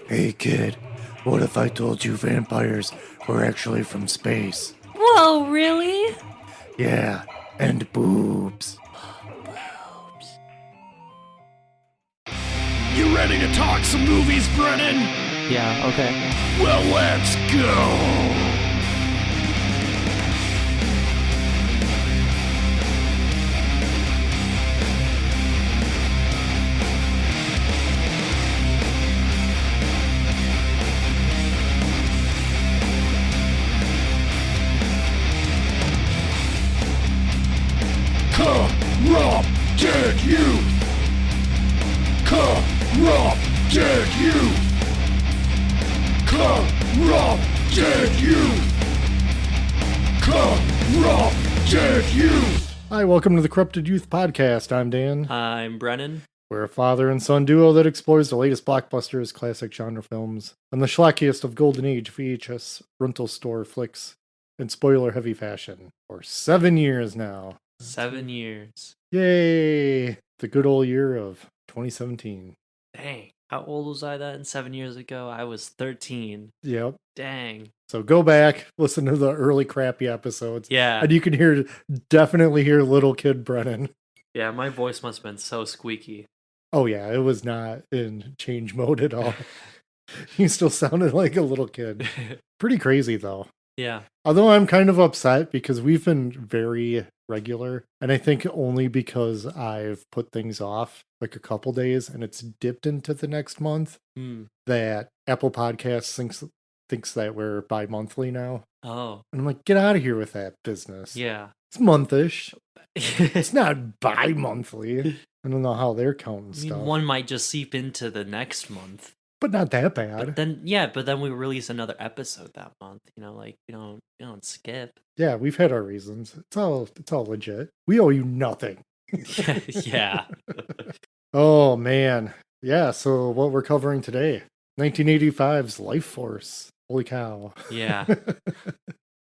Hey kid, what if I told you vampires were actually from space? Whoa, really? Yeah, and boobs. You ready to talk some movies, Brennan? Yeah, okay. Well, let's go! Corrupted youth! Corrupted youth! Corrupted youth! Corrupted youth! Hi, welcome to the Corrupted Youth Podcast. I'm Dan. I'm Brennan. We're a father and son duo that explores the latest blockbusters, classic genre films, and the schlockiest of Golden Age VHS rental store flicks in spoiler-heavy fashion for 7 years now. 7 years. Yay! The good old year of 2017. Dang. How old was I then? 7 years ago? I was 13. Yep. Dang. So go back, listen to the early crappy episodes. Yeah. And you can definitely hear little kid Brennan. Yeah, my voice must have been so squeaky. Oh yeah, it was not in change mode at all. He still sounded like a little kid. Pretty crazy though. Yeah. Although I'm kind of upset because we've been very regular. And I think only because I've put things off like a couple days and it's dipped into the next month that Apple Podcasts thinks that we're bi-monthly now. Oh. And I'm like, get out of here with that business. Yeah. It's monthish. It's not bi-monthly. I don't know how they're counting stuff. One might just seep into the next month. But not that bad. But then we release another episode that month. Like we don't skip. Yeah, we've had our reasons. It's all legit. We owe you nothing. Yeah. Oh man. Yeah, so what we're covering today. 1985's Lifeforce. Holy cow. Yeah.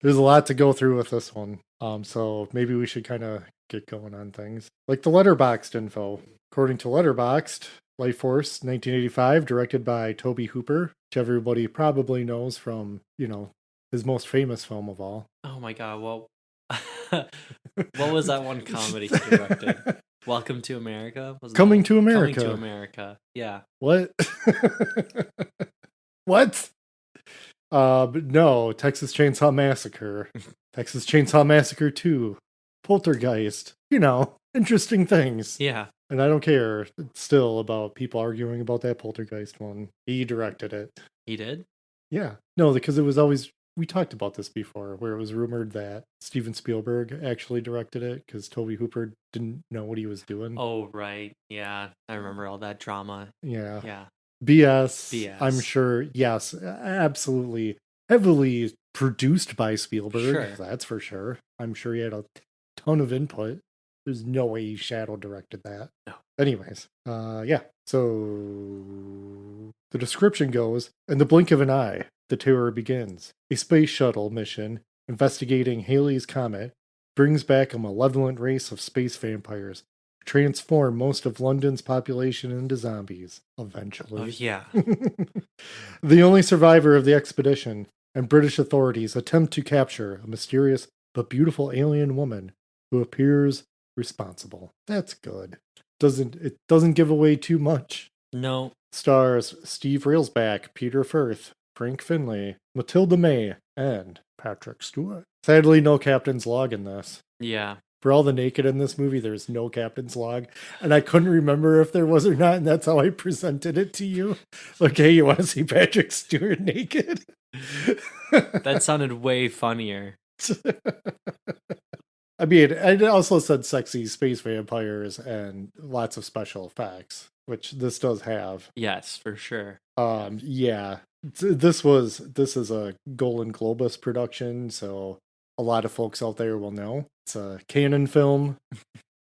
There's a lot to go through with this one. So maybe we should kind of get going on things. Like the Letterboxd info. According to Letterboxd, Lifeforce, 1985, directed by Tobe Hooper, which everybody probably knows from, his most famous film of all. Oh my god, well, what was that one comedy he directed? Welcome to America? Coming to America. Coming to America, yeah. What? What? But no, Texas Chainsaw Massacre. Texas Chainsaw Massacre 2. Poltergeist. Interesting things. Yeah. And I don't care still about people arguing about that Poltergeist one. He directed it. He did? Yeah. No, because it was always, we talked about this before, where it was rumored that Steven Spielberg actually directed it because Tobe Hooper didn't know what he was doing. Oh, right. Yeah. I remember all that drama. Yeah. Yeah. BS. I'm sure. Yes, absolutely. Heavily produced by Spielberg. Sure. That's for sure. I'm sure he had a ton of input. There's no way he shadow directed that. No. Anyways, yeah. So the description goes, in the blink of an eye, the terror begins. A space shuttle mission investigating Halley's Comet brings back a malevolent race of space vampires, transform most of London's population into zombies, eventually. Oh, yeah. The only survivor of the expedition and British authorities attempt to capture a mysterious but beautiful alien woman who appears responsible. That's good. It doesn't give away too much. No. Stars Steve Railsback, Peter Firth, Frank Finlay, Matilda May, and Patrick Stewart. Sadly, no captain's log in this. Yeah. For all the naked in this movie, there's no captain's log. And I couldn't remember if there was or not, and that's how I presented it to you. Like, hey, you want to see Patrick Stewart naked? That sounded way funnier. I mean, it also said sexy space vampires and lots of special effects, which this does have. Yes, for sure. Yeah. This is a Golden Globus production, so a lot of folks out there will know. It's a Canon film,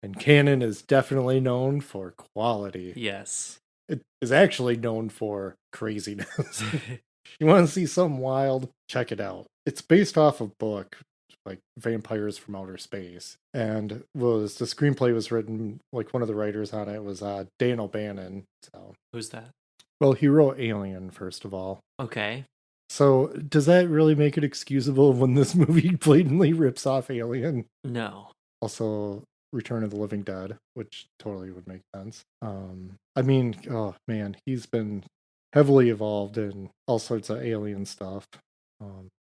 and Canon is definitely known for quality. Yes. It is actually known for craziness. You want to see something wild? Check it out. It's based off a book, like Vampires from Outer Space, and the screenplay was written, like one of the writers on it was Dan O'Bannon. So Who's that? Well, he wrote Alien, first of all. Okay. So does that really make it excusable when this movie blatantly rips off Alien? No. Also, Return of the Living Dead, which totally would make sense. I mean, oh man, he's been heavily involved in all sorts of alien stuff.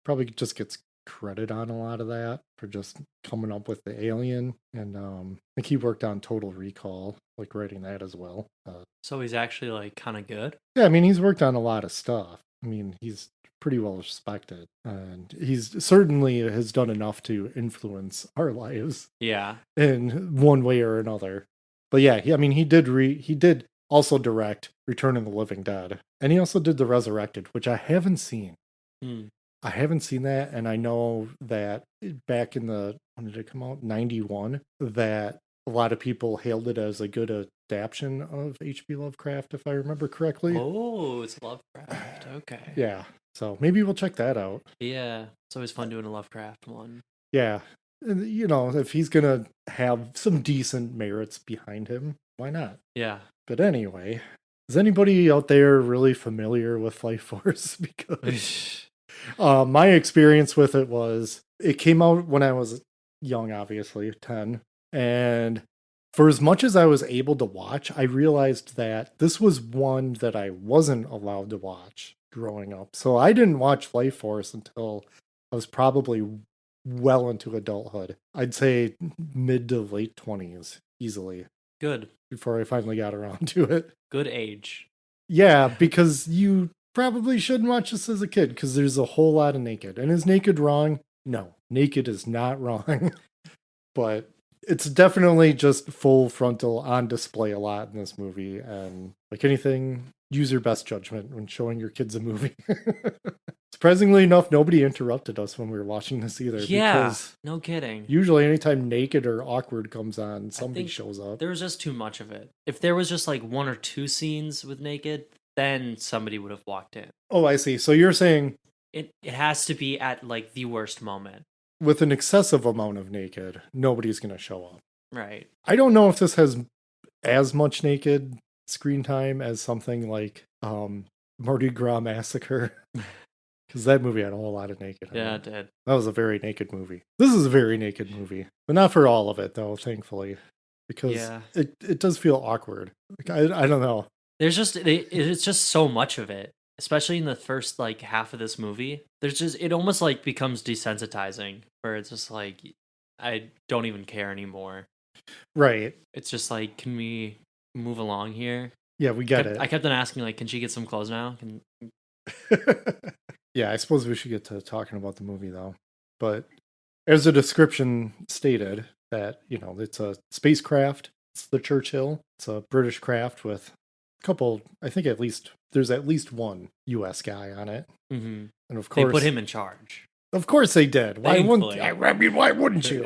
Probably just gets credit on a lot of that for just coming up with the Alien, and I think he worked on Total Recall, like writing that as well. So he's actually like kind of good. Yeah, I mean, he's worked on a lot of stuff. I mean, he's pretty well respected, and he's certainly has done enough to influence our lives Yeah. in one way or another. But yeah, I mean, he did also direct Return of the Living Dead, and he also did The Resurrected, which I haven't seen. Hmm. I haven't seen that, and I know that back in when did it come out? 91, that a lot of people hailed it as a good adaptation of H.P. Lovecraft, if I remember correctly. Oh, it's Lovecraft. Okay. Yeah, so maybe we'll check that out. Yeah. It's always fun doing a Lovecraft one. Yeah, and, if he's gonna have some decent merits behind him, why not? Yeah. But anyway, is anybody out there really familiar with Lifeforce? Because my experience with it was, it came out when I was young, obviously, 10. And for as much as I was able to watch, I realized that this was one that I wasn't allowed to watch growing up. So I didn't watch Lifeforce until I was probably well into adulthood. I'd say mid to late 20s, easily, Good. before I finally got around to it. Good age. Yeah, because you probably shouldn't watch this as a kid, because there's a whole lot of naked. And is naked wrong? No, naked is not wrong. But it's definitely just full frontal on display a lot in this movie. And like anything, use your best judgment when showing your kids a movie. Surprisingly enough, nobody interrupted us when we were watching this either. Yeah. Because No kidding. usually anytime naked or awkward comes on, somebody shows up. There was just too much of it. If there was just like one or two scenes with naked, then somebody would have walked in. Oh, I see. So you're saying It has to be at like the worst moment. with an excessive amount of naked, nobody's going to show up. Right. I don't know if this has as much naked screen time as something like Mardi Gras Massacre. Because that movie had a whole lot of naked. Yeah, it did. That was a very naked movie. This is a very naked movie. But not for all of it, though, thankfully. Because it does feel awkward. Like, I don't know. There's just it's just so much of it, especially in the first like half of this movie. There's just, it almost like becomes desensitizing, where it's just like I don't even care anymore. Right. It's just like, can we move along here? Yeah, we get it. I kept on asking, like, can she get some clothes now? Yeah, I suppose we should get to talking about the movie, though. But as the description stated, that, it's a spacecraft. It's the Churchill. It's a British craft with a couple, I think there's at least one U.S. guy on it. Mm-hmm. And of course, they put him in charge. Of course they did. Why wouldn't you?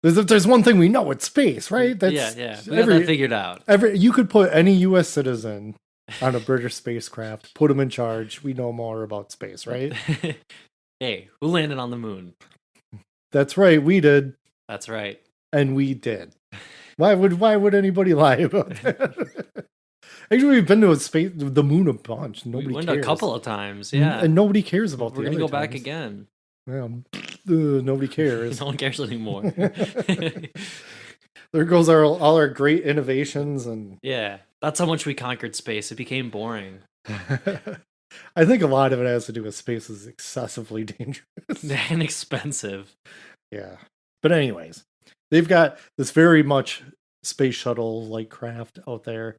If there's one thing we know, it's space, right? Yeah. We got that figured out. You could put any U.S. citizen on a British spacecraft, put him in charge. We know more about space, right? Hey, who landed on the moon? That's right, we did. That's right. And we did. Why would anybody lie about that? Actually, we've been to the moon a bunch. Nobody went cares. A couple of times, yeah. And nobody cares about We're the gonna other go back times. again. Yeah, nobody cares. No one cares anymore. There goes all our great innovations, and yeah, that's how much we conquered space. It became boring. I think a lot of it has to do with space is excessively dangerous and expensive. Yeah, but anyways, they've got this very much space shuttle like craft out there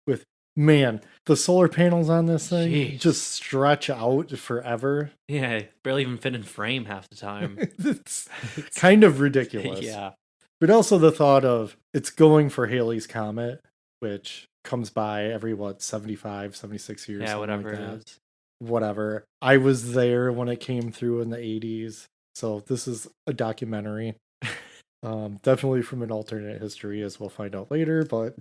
with, man, the solar panels on this thing just stretch out forever. Yeah, barely even fit in frame half the time. It's kind of ridiculous. Yeah. But also the thought of it's going for Halley's Comet, which comes by every, 75, 76 years. Yeah, whatever like it that. is. Whatever. I was there when it came through in the 80s. So this is a documentary. Definitely from an alternate history, as we'll find out later. But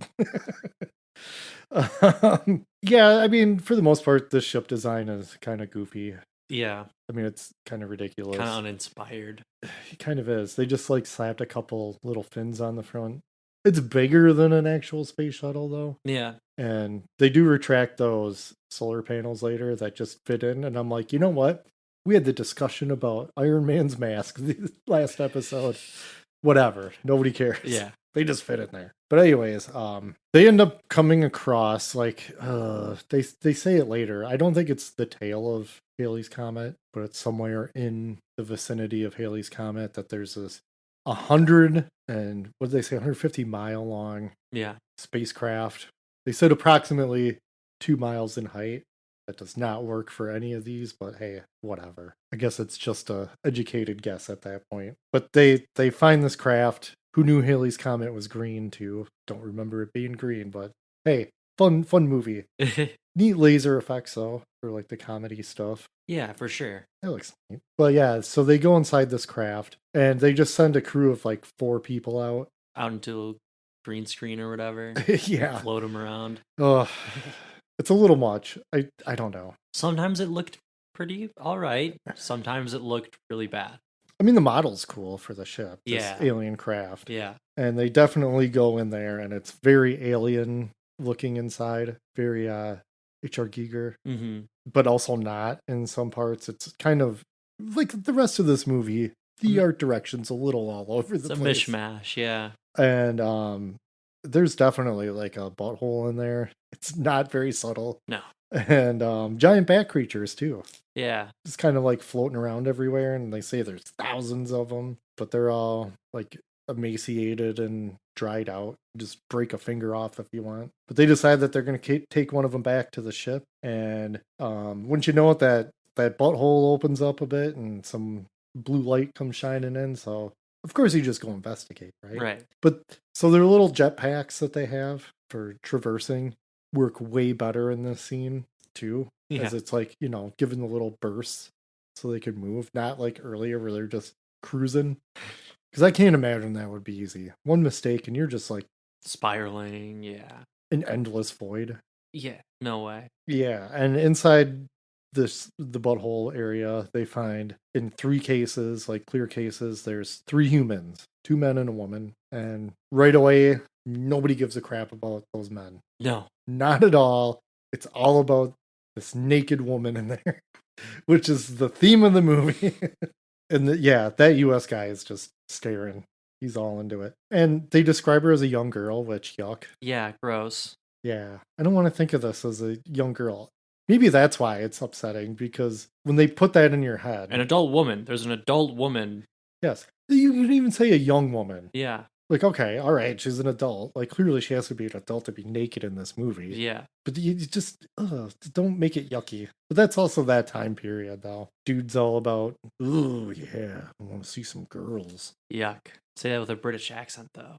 yeah, I mean, for the most part, the ship design is kind of goofy. Yeah. I mean, it's kind of ridiculous. Kind of uninspired. It kind of is. They just slapped a couple little fins on the front. It's bigger than an actual space shuttle, though. Yeah. And they do retract those solar panels later that just fit in. And I'm like, you know what? We had the discussion about Iron Man's mask the last episode. Whatever. Nobody cares. Yeah. They just fit in there. But anyways, they end up coming across they say it later. I don't think it's the tail of Halley's Comet, but it's somewhere in the vicinity of Halley's Comet that there's this 100 and what did they say, 150-mile long Yeah. spacecraft. They said approximately 2 miles in height. That does not work for any of these, but hey, whatever. I guess it's just a educated guess at that point. But they find this craft. Who knew Halley's Comet was green too? Don't remember it being green, but hey, fun movie. Neat laser effects though, for like the comedy stuff. Yeah, for sure. That looks neat. But yeah, so they go inside this craft and they just send a crew of like 4 people out. Out into a green screen or whatever. Yeah. Float them around. Oh, it's a little much. I don't know. Sometimes it looked pretty all right. Sometimes it looked really bad. I mean, the model's cool for the ship. This Yeah. alien craft. Yeah. And they definitely go in there and it's very alien looking inside. Very H.R. Giger. Mm-hmm. But also not in some parts. It's kind of like the rest of this movie. The art direction's a little all over the It's a place. mishmash, yeah. And there's definitely like a butthole in there. It's not very subtle. No. And giant bat creatures too. Yeah. Just kind of like floating around everywhere, and they say there's thousands of them, but they're all like emaciated and dried out. Just break a finger off if you want. But they decide that they're going to take one of them back to the ship, and wouldn't you know it, that butthole opens up a bit and some blue light comes shining in. So of course you just go investigate, right? Right. But so their little jetpacks that they have for traversing work way better in this scene too. Yeah. As it's like, you know, giving the little bursts so they can move, not like earlier where they're just cruising. Because I can't imagine that would be easy. One mistake and you're just like Spiraling, yeah. an endless void. Yeah, no way. Yeah, and inside the butthole area, they find in 3 cases, like clear cases, there's 3 humans, 2 men and a woman, and right away, nobody gives a crap about those men. No. Not at all. It's all about this naked woman in there, which is the theme of the movie. And that US guy is just staring. He's all into it. And they describe her as a young girl, which yuck. Yeah, gross. Yeah, I don't want to think of this as a young girl. Maybe that's why it's upsetting, because when they put that in your head. An adult woman. There's an adult woman. Yes. You can even say a young woman. Yeah. Like, okay, all right, she's an adult. Like, clearly she has to be an adult to be naked in this movie. Yeah. But you just, don't make it yucky. But that's also that time period, though. Dude's all about, ooh, yeah, I want to see some girls. Yuck. Say that with a British accent, though.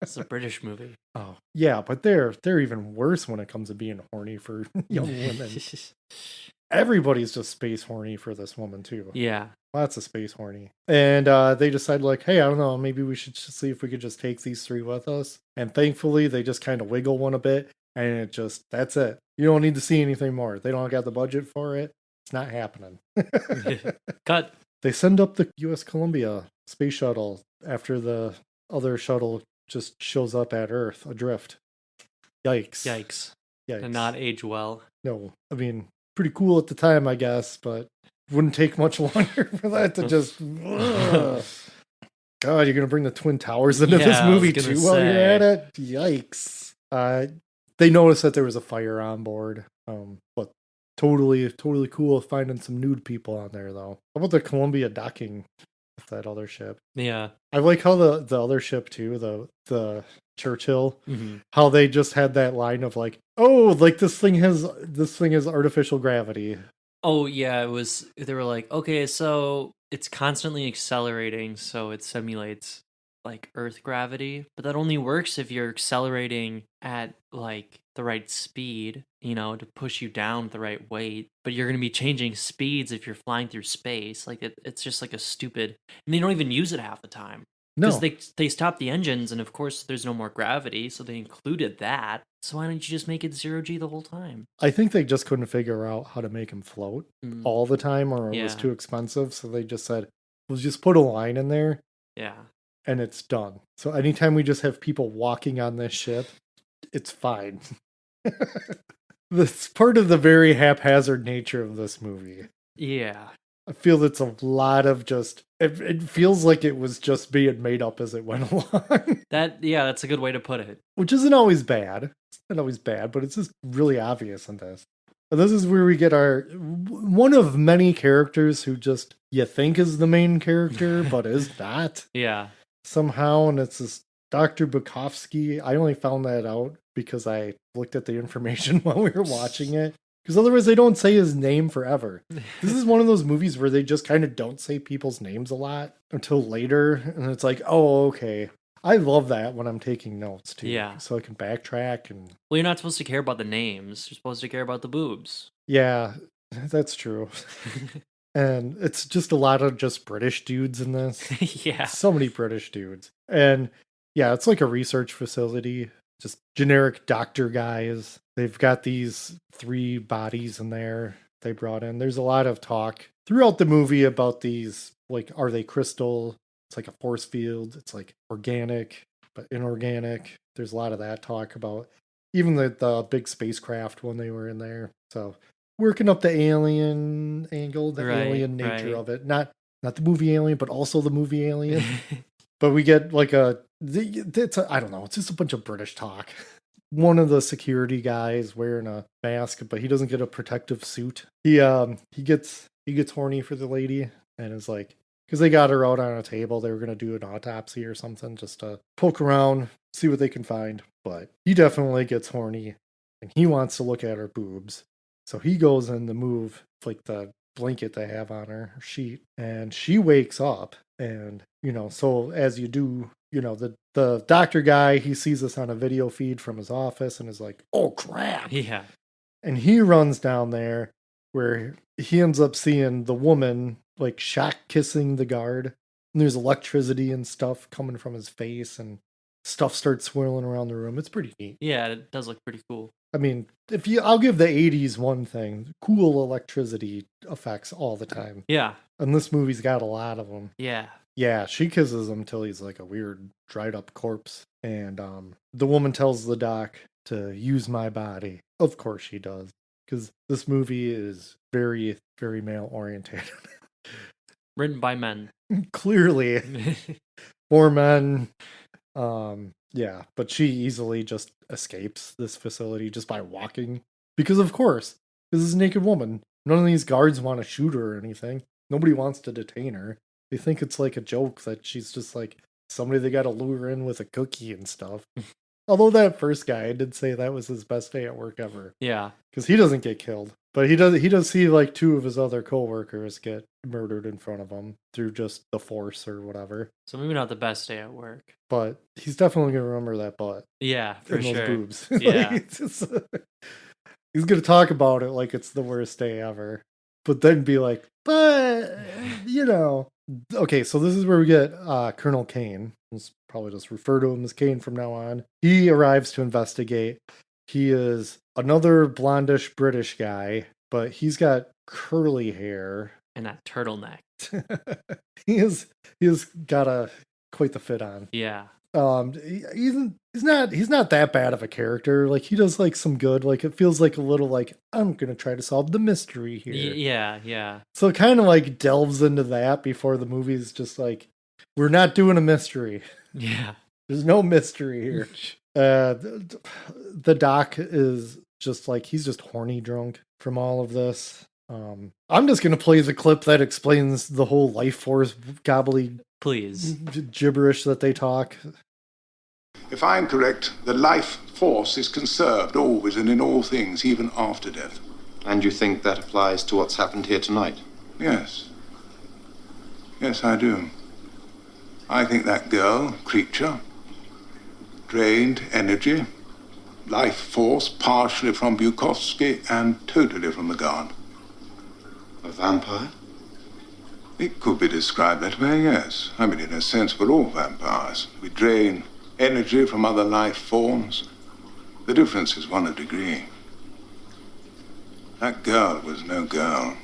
It's a British movie. Oh, yeah, but they're even worse when it comes to being horny for young women. Everybody's just space horny for this woman, too. Yeah. Lots of space horny. And they decide, like, hey, I don't know, maybe we should just see if we could just take these 3 with us. And thankfully, they just kind of wiggle one a bit, and that's it. You don't need to see anything more. They don't got the budget for it. It's not happening. Cut. They send up the U.S. Columbia space shuttle after the other shuttle just shows up at Earth, adrift. Yikes. Yikes. Yikes. And not age well. No, I mean, pretty cool at the time, I guess, but wouldn't take much longer for that to just. God, you're gonna bring the Twin Towers into this movie too while you're at it. Yikes! They noticed that there was a fire on board, but totally cool finding some nude people on there though. How about the Columbia docking with that other ship? Yeah, I like how the other ship too, the Churchill, how they just had that line of like, oh, like this thing has artificial gravity. Oh, yeah, they were like, okay, so it's constantly accelerating, so it simulates, like, Earth gravity, but that only works if you're accelerating at, like, the right speed, to push you down with the right weight, but you're going to be changing speeds if you're flying through space. Like, it's just, like, a stupid... And they don't even use it half the time. No. Because they stopped the engines, and of course there's no more gravity, so they included that. So why don't you just make it 0G the whole time? I think they just couldn't figure out how to make him float all the time, or it was too expensive. So they just said, we'll just put a line in there. Yeah. And it's done. So anytime we just have people walking on this ship, it's fine. That's part of the very haphazard nature of this movie. Yeah. I feel it's a lot of just, it feels like it was just being made up as it went along. That's a good way to put it. Which isn't always bad. It's not always bad, but it's just really obvious in this. And this is where we get our one of many characters who just you think is the main character, but is not. Yeah. Somehow, and it's this Dr. Bukowski. I only found that out because I looked at the information while we were watching it. Because otherwise they don't say his name forever. This is one of those movies where they just kind of don't say people's names a lot until later. And it's like, oh, okay. I love that when I'm taking notes too. Yeah. So I can backtrack and... Well, you're not supposed to care about the names. You're supposed to care about the boobs. Yeah, that's true. And it's just a lot of just British dudes in this. Yeah. So many British dudes. And yeah, it's like a research facility. Just generic doctor guys. They've got these 3 bodies in there they brought in. There's a lot of talk throughout the movie about these, like, are they crystal? It's like a force field. It's like organic, but inorganic. There's a lot of that talk about even the big spacecraft when they were in there. So working up the alien angle, the alien nature of it. Not the movie Alien, but also the movie Alien. But we get like I don't know, it's just a bunch of British talk. One of the security guys wearing a mask, but he doesn't get a protective suit. He gets horny for the lady and is like, because they got her out on a table, they were gonna do an autopsy or something just to poke around, see what they can find. But he definitely gets horny and he wants to look at her boobs. So he goes in to move like the blanket they have on her sheet, and she wakes up. And, so as you do, the doctor guy, he sees this on a video feed from his office and is like, oh crap. Yeah. And he runs down there where he ends up seeing the woman like shock kissing the guard. And there's electricity and stuff coming from his face and stuff starts swirling around the room. It's pretty neat. Yeah, it does look pretty cool. I mean, I'll give the 80s one thing. Cool electricity effects all the time. Yeah. And this movie's got a lot of them. Yeah. Yeah, she kisses him till he's like a weird dried up corpse. And the woman tells the doc to use my body. Of course she does. Because this movie is very, very male oriented. Written by men. Clearly. For men. Yeah, but she easily just escapes this facility just by walking. Because of course, this is a naked woman. None of these guards want to shoot her or anything. Nobody wants to detain her. They think it's like a joke that she's just like somebody they got to lure in with a cookie and stuff. Although that first guy did say that was his best day at work ever. Yeah. Because he doesn't get killed. But he does see like 2 of his other coworkers get murdered in front of him through just the force or whatever. So maybe not the best day at work. But he's definitely going to remember that butt. Yeah, for and sure. those boobs. Yeah. He's going to talk about it like it's the worst day ever. But then be like, but, Okay, so this is where we get Colonel Kane. Let's probably just refer to him as Kane from now on. He arrives to investigate. He is another blondish British guy, but he's got curly hair. And that turtleneck. He has got quite the fit on. Yeah. He's not that bad of a character. Like he does like some good. Like it feels like a little like I'm gonna try to solve the mystery here. Yeah. So it kind of like delves into that before the movie's just like we're not doing a mystery. Yeah. There's no mystery here. The doc is just like he's just horny drunk from all of this. I'm just gonna play the clip that explains the whole Lifeforce please gibberish that they talk. If I'm correct, the life force is conserved always and in all things, even after death. And you think that applies to what's happened here tonight? Yes. Yes, I do. I think that girl, creature, drained energy, life force partially from Bukowski and totally from the guard. A vampire? It could be described that way, yes. I mean, in a sense, we're all vampires. We drain energy from other life forms. The difference is one of degree. That girl was no girl.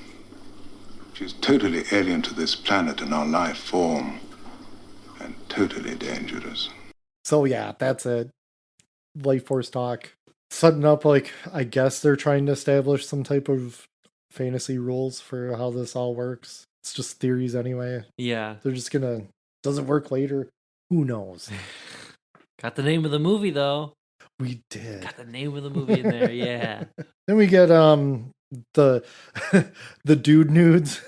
She's totally alien to this planet and our life form. And totally dangerous. So yeah, that's it. Lifeforce talk. setting up, like, I guess they're trying to establish some type of fantasy rules for how this all works. It's just theories anyway. Yeah. They're just gonna, does it work later? Who knows? Got the name of the movie though. We did. Got the name of the movie in there. Yeah. Then we get the the dude nudes.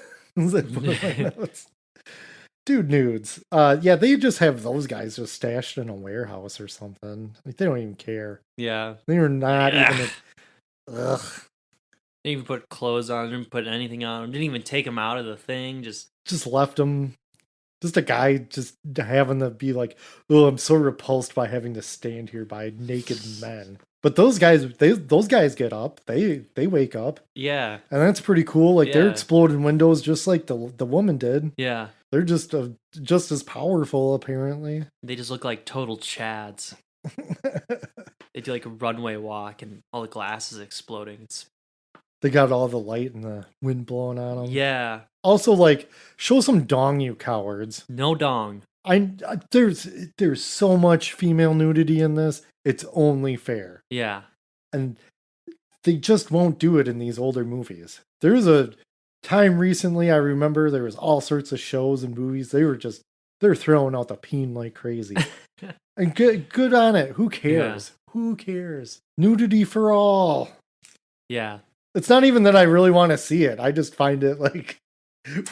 Dude nudes. Yeah, they just have those guys just stashed in a warehouse or something. Like, they don't even care. Yeah. They were not Yeah. even. Ugh. Didn't even put clothes on him, put anything on him. Didn't even take him out of the thing. Just Left them. Just a guy just having to be like, oh, I'm so repulsed by having to stand here by naked men. But those guys get up. They wake up, yeah. and that's pretty cool. Like, they're Yeah. exploding windows just like the woman did. Yeah. They're just as powerful, apparently. They just look like total chads. They do like a runway walk and all the glass is exploding. It's They got all the light and the wind blowing on them. yeah. Also, like, show some dong, you cowards. No dong. There's so much female nudity in this. It's only fair. Yeah. And they just won't do it in these older movies. There was a time recently, I remember there was all sorts of shows and movies. They're throwing out the peen like crazy. And good on it. Who cares? Yeah. Who cares? Nudity for all. Yeah. It's not even that I really want to see it. I just find it like,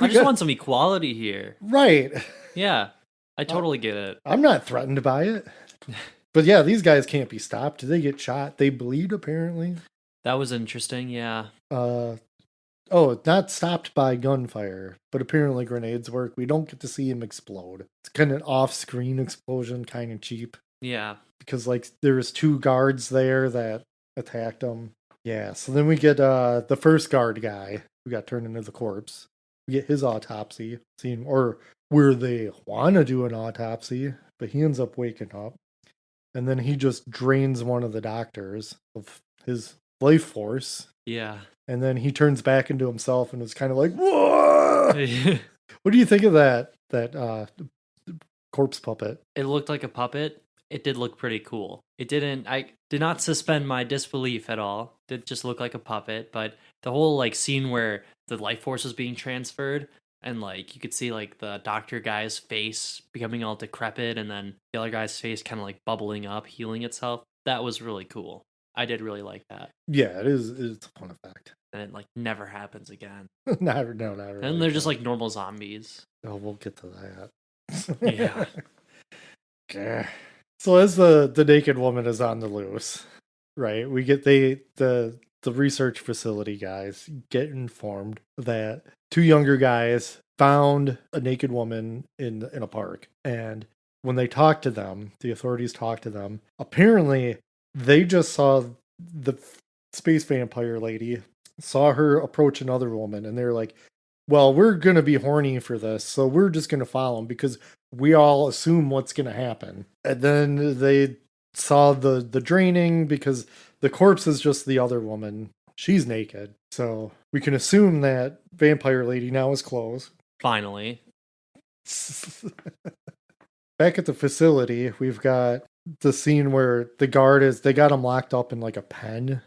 I just want some equality here. right. Yeah. I totally get it. I'm not threatened by it. But yeah, these guys can't be stopped. They get shot. They bleed, apparently. That was interesting, yeah. Not stopped by gunfire, but apparently grenades work. We don't get to see him explode. It's kind of an off-screen explosion, kind of cheap. Yeah. Because, like, there's 2 guards there that attacked him. Yeah, so then we get the first guard guy who got turned into the corpse. We get his autopsy scene, or where they want to do an autopsy, but he ends up waking up. And then he just drains one of the doctors of his life force. Yeah. And then he turns back into himself and is kind of like, whoa! What do you think of that corpse puppet? It looked like a puppet. It did look pretty cool. I did not suspend my disbelief at all. It just looked like a puppet, but the whole like scene where the life force was being transferred and like you could see like the doctor guy's face becoming all decrepit and then the other guy's face kind of like bubbling up, healing itself. That was really cool. I did really like that. Yeah, it is. It's a fun effect. And it like never happens again. Not really. And they're just like normal zombies. Oh, we'll get to that. Yeah. Okay. So as the naked woman is on the loose, right? We get the research facility guys get informed that 2 younger guys found a naked woman in a park, and when they talk to them, the authorities talk to them. Apparently, they just saw the space vampire lady, saw her approach another woman, and they're like, well, we're going to be horny for this, so we're just going to follow them because we all assume what's going to happen. And then they saw the draining because the corpse is just the other woman. She's naked. So we can assume that vampire lady now is clothes. Finally. Back at the facility, we've got the scene where the guard they got him locked up in like a pen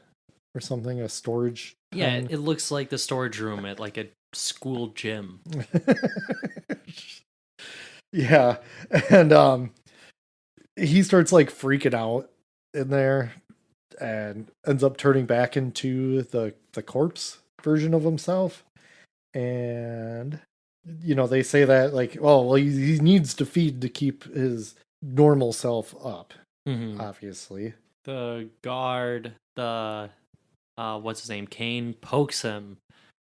or something, a storage Yeah, pen. it looks like the storage room at like a school gym. Yeah. And he starts like freaking out in there and ends up turning back into the corpse version of himself. And they say that like, oh well, he needs to feed to keep his normal self up. Mm-hmm. Obviously, The guard, what's his name, Kane, pokes him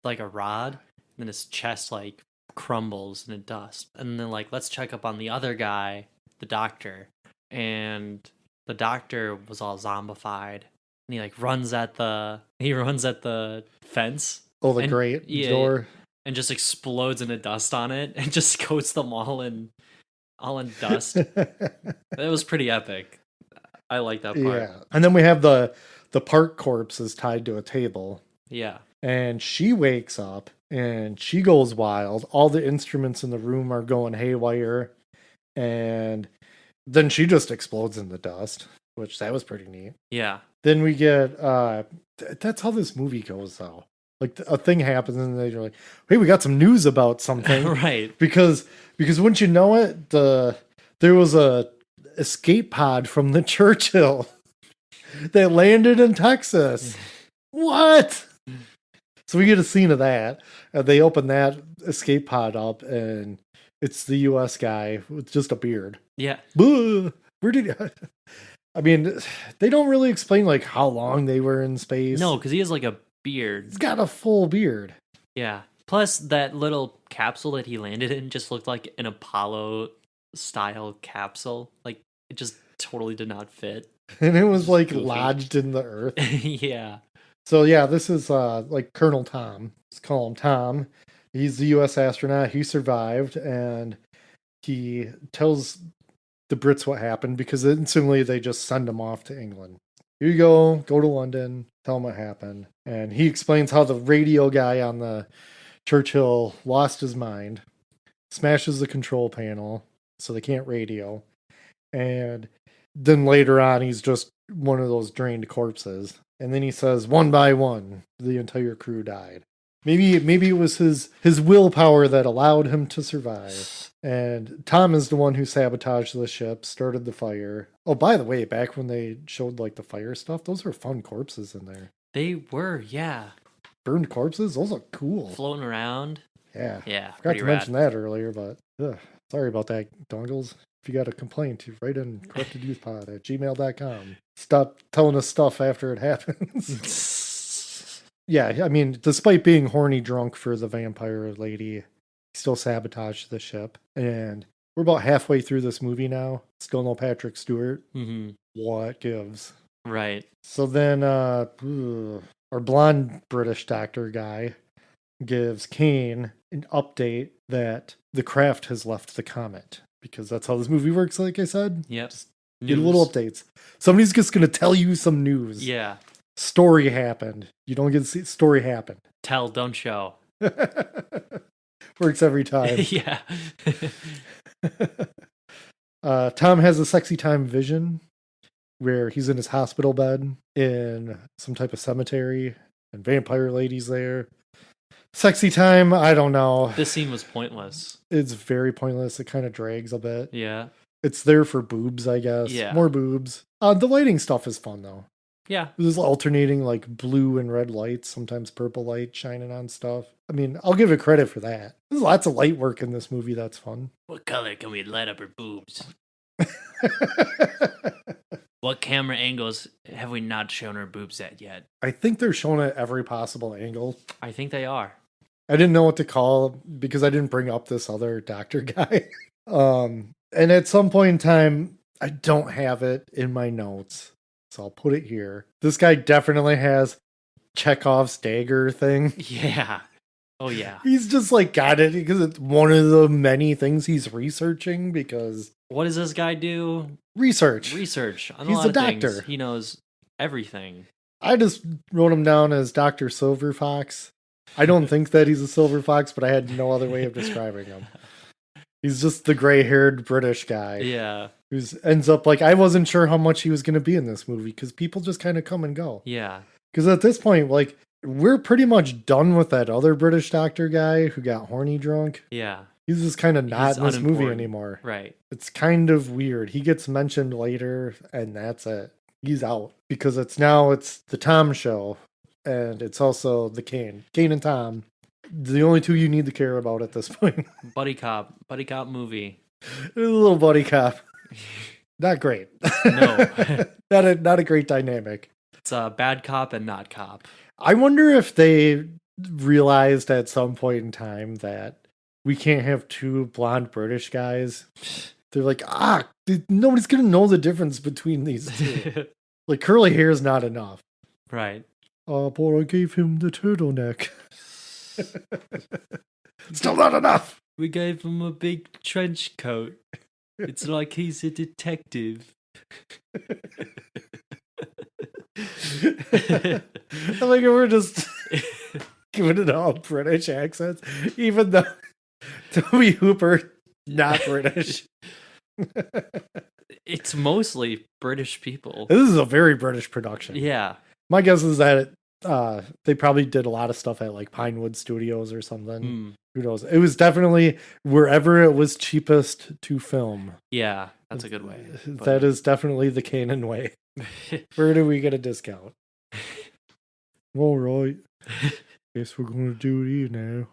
like a rod, and then his chest like crumbles into dust. And then like, let's check up on the other guy, the doctor, and the doctor was all zombified, and he like runs at the fence. oh, the And- great yeah, door. And just explodes into dust on it, and just coats them all in dust. It was pretty epic. I like that part. Yeah, and then we have the park corpse is tied to a table. Yeah. And she wakes up and she goes wild. All the instruments in the room are going haywire. And then she just explodes in the dust, which that was pretty neat. Yeah. Then we get that's how this movie goes though. Like a thing happens and they're like, "Hey, we got some news about something." Right. Because wouldn't you know it, there was a escape pod from the Churchill that landed in Texas. What? So we get a scene of that. They open that escape pod up, and it's the U.S. guy with just a beard. Yeah. Where did he? I mean, they don't really explain like how long they were in space. No, because he has like a beard. He's got a full beard. Yeah. Plus, that little capsule that he landed in just looked like an Apollo-style capsule. Like, it just totally did not fit. And it was like Goofy. lodged in the earth. Yeah. So yeah, this is like Colonel Tom. Let's call him Tom. He's the U.S. astronaut. He survived, and he tells the Brits what happened because instantly they just send him off to England. Here you go to London, tell him what happened. And he explains how the radio guy on the Churchill lost his mind, smashes the control panel so they can't radio. And then later on, he's just one of those drained corpses. And then he says, one by one, the entire crew died. Maybe it was his willpower that allowed him to survive. And Tom is the one who sabotaged the ship, started the fire. Oh, by the way, back when they showed like the fire stuff, those were fun corpses in there. They were, yeah. Burned corpses, those look cool. Floating around. Yeah. Yeah. Forgot to mention that earlier, but sorry about that, Dongles. If you got a complaint, you write in corruptedyouthpod@gmail.com. Stop telling us stuff after it happens. Yeah, I mean, despite being horny drunk for the vampire lady, he still sabotaged the ship. And we're about halfway through this movie now. Still no Patrick Stewart. Mm-hmm. What gives? Right. So then our blonde British doctor guy gives Kane an update that the craft has left the comet. Because that's how this movie works, like I said. Yep. Get little updates. Somebody's just going to tell you some news. Yeah. Story happened. You don't get to see story happened. Tell, don't show. Works every time. Yeah. Tom has a sexy time vision where he's in his hospital bed in some type of cemetery and vampire lady's there. Sexy time, I don't know. This scene was pointless. It's very pointless. It kind of drags a bit. Yeah. It's there for boobs, I guess. Yeah. More boobs. The lighting stuff is fun, though. Yeah. There's alternating, like, blue and red lights, sometimes purple light shining on stuff. I mean, I'll give it credit for that. There's lots of light work in this movie that's fun. What color can we light up her boobs? What camera angles have we not shown her boobs at yet? I think they're showing at every possible angle. I think they are. I didn't know what to call because I didn't bring up this other doctor guy. And at some point in time, I don't have it in my notes, so I'll put it here. This guy definitely has Chekhov's dagger thing. Yeah. Oh, yeah. He's just like got it because it's one of the many things he's researching because... What does this guy do? Research. On He's a lot a of doctor. Things. He knows everything. I just wrote him down as Dr. Silver Fox. I don't think that he's a silver fox, but I had no other way of describing him. He's just the gray-haired British guy. Yeah. Who ends up like, I wasn't sure how much he was going to be in this movie because people just kind of come and go. Yeah. Because at this point, like, we're pretty much done with that other British doctor guy who got horny drunk. Yeah. He's just kind of not He's in this movie unimportant. anymore. Right. It's kind of weird. He gets mentioned later, and that's it. He's out. Because it's the Tom show, and it's also the Kane. Kane and Tom. The only two you need to care about at this point. Buddy cop movie. A little buddy cop. Not great. No. not a great dynamic. It's a bad cop and not cop. I wonder if they realized at some point in time that we can't have two blonde British guys. They're like, nobody's going to know the difference between these two. Like, curly hair is not enough. Right. But I gave him the turtleneck. Still not enough. We gave him a big trench coat. It's like he's a detective. I think we're just giving it all British accents, even though Toby Hooper not British. It's mostly British people. This is a very British production. Yeah. My guess is that they probably did a lot of stuff at like Pinewood Studios or something. Who knows? It was definitely wherever it was cheapest to film. Yeah, that's a good way. That is definitely the Canaan way. Where do we get a discount? All right. Guess we're going to do it now.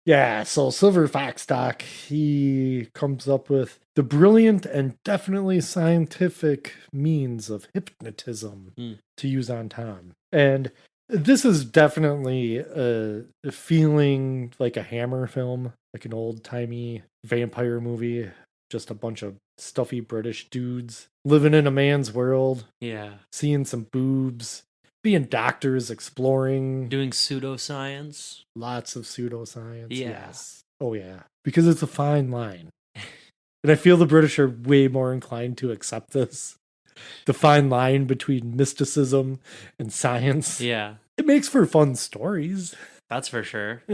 Yeah, so Silver Fox Doc, he comes up with the brilliant and definitely scientific means of hypnotism to use on Tom. And this is definitely a feeling like a Hammer film, like an old-timey vampire movie. Just a bunch of stuffy British dudes living in a man's world. Yeah. Seeing some boobs. Being doctors, exploring. Doing pseudoscience. Lots of pseudoscience. Yeah. Yes. Oh, yeah. Because it's a fine line. And I feel the British are way more inclined to accept this. The fine line between mysticism and science. Yeah. It makes for fun stories. That's for sure.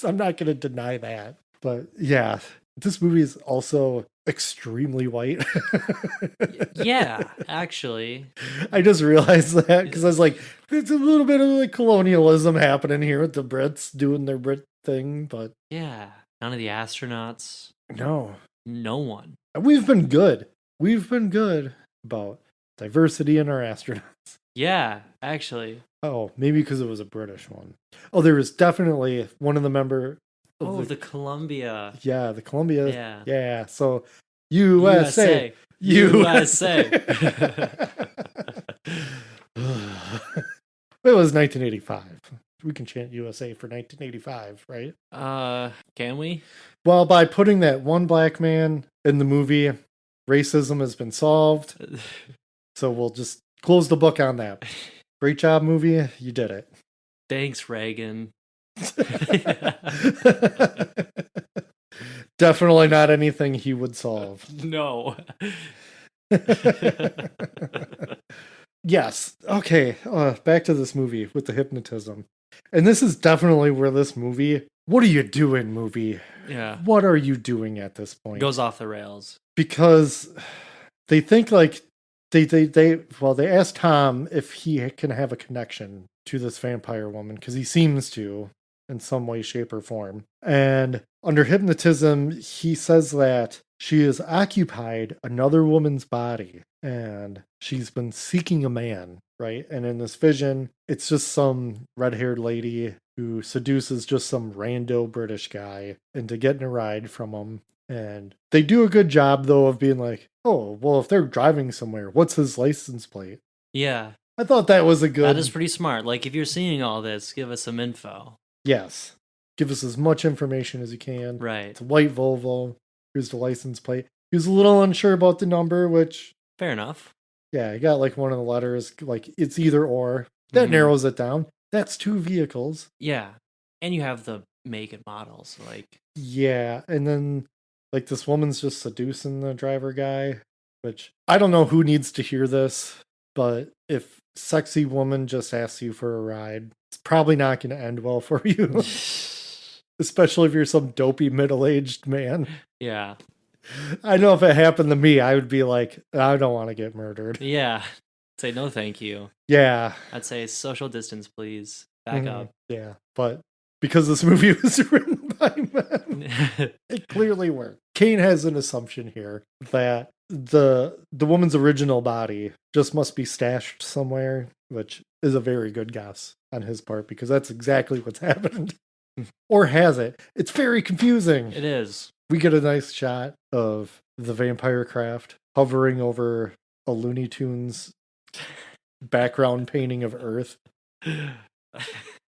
I'm not going to deny that. But yeah, this movie is also extremely white. Yeah, actually. I just realized that because I was like, it's a little bit of like colonialism happening here with the Brits doing their Brit thing, but yeah, none of the astronauts. No one. We've been good about diversity in our astronauts. Yeah, actually. Oh, maybe because it was a British one. Oh, there was definitely one of the member. The Columbia. Yeah, the Columbia. Yeah. Yeah. So USA. USA. It was 1985. We can chant USA for 1985, right? Can we? Well, by putting that one black man in the movie, racism has been solved. So we'll just close the book on that. Great job, movie. You did it. Thanks, Reagan. Definitely not anything he would solve. No. Yes. Okay. Back to this movie with the hypnotism. And this is definitely where this movie, what are you doing, movie? Yeah. What are you doing at this point? Goes off the rails. Because they think like they asked Tom if he can have a connection to this vampire woman because he seems to in some way, shape, or form. And under hypnotism, he says that she has occupied another woman's body and she's been seeking a man, right? And in this vision, it's just some red-haired lady who seduces just some rando British guy into getting a ride from him. And they do a good job, though, of being like, oh, well, if they're driving somewhere, what's his license plate? Yeah. I thought that was a good... That is pretty smart. Like, if you're seeing all this, give us some info. Yes. Give us as much information as you can. Right. It's a white Volvo. Here's the license plate. He was a little unsure about the number, which... Fair enough. Yeah, he got like one of the letters, like it's either or. That narrows it down. That's two vehicles. Yeah. And you have the make and models, like... Yeah, and then like this woman's just seducing the driver guy, which I don't know who needs to hear this, but if sexy woman just asks you for a ride, it's probably not going to end well for you. Especially if you're some dopey middle-aged man. Yeah. I know if it happened to me, I would be like, I don't want to get murdered. Yeah. Say no thank you. Yeah. I'd say social distance, please. Back up. Yeah. But because this movie was written by men, it clearly worked. Kane has an assumption here that the woman's original body just must be stashed somewhere, which is a very good guess on his part because that's exactly what's happened. Or has it? It's very confusing. It is. We get a nice shot of the vampire craft hovering over a Looney Tunes background painting of Earth.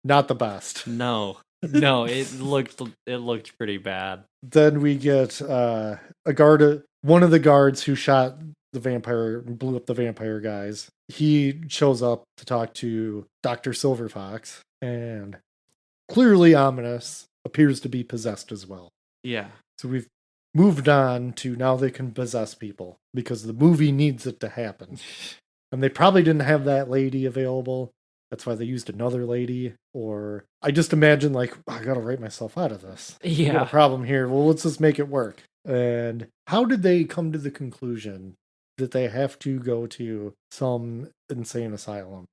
Not the best. No, it looked pretty bad. Then we get a guard, one of the guards who shot the vampire, blew up the vampire guys. He shows up to talk to Dr. Silverfox and clearly ominous, appears to be possessed as well. Yeah. So we've moved on to now they can possess people because the movie needs it to happen. And they probably didn't have that lady available. That's why they used another lady. Or I just imagine like, I gotta write myself out of this. Yeah. We got a problem here. Well, let's just make it work. And how did they come to the conclusion that they have to go to some insane asylum?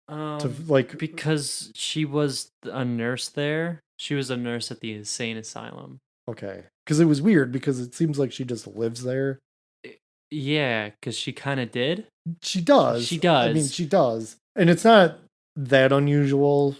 Because she was a nurse there. She was a nurse at the insane asylum. Okay. Because it was weird because it seems like she just lives there. Yeah, because she kind of did. She does. She does. I mean, she does. And it's not that unusual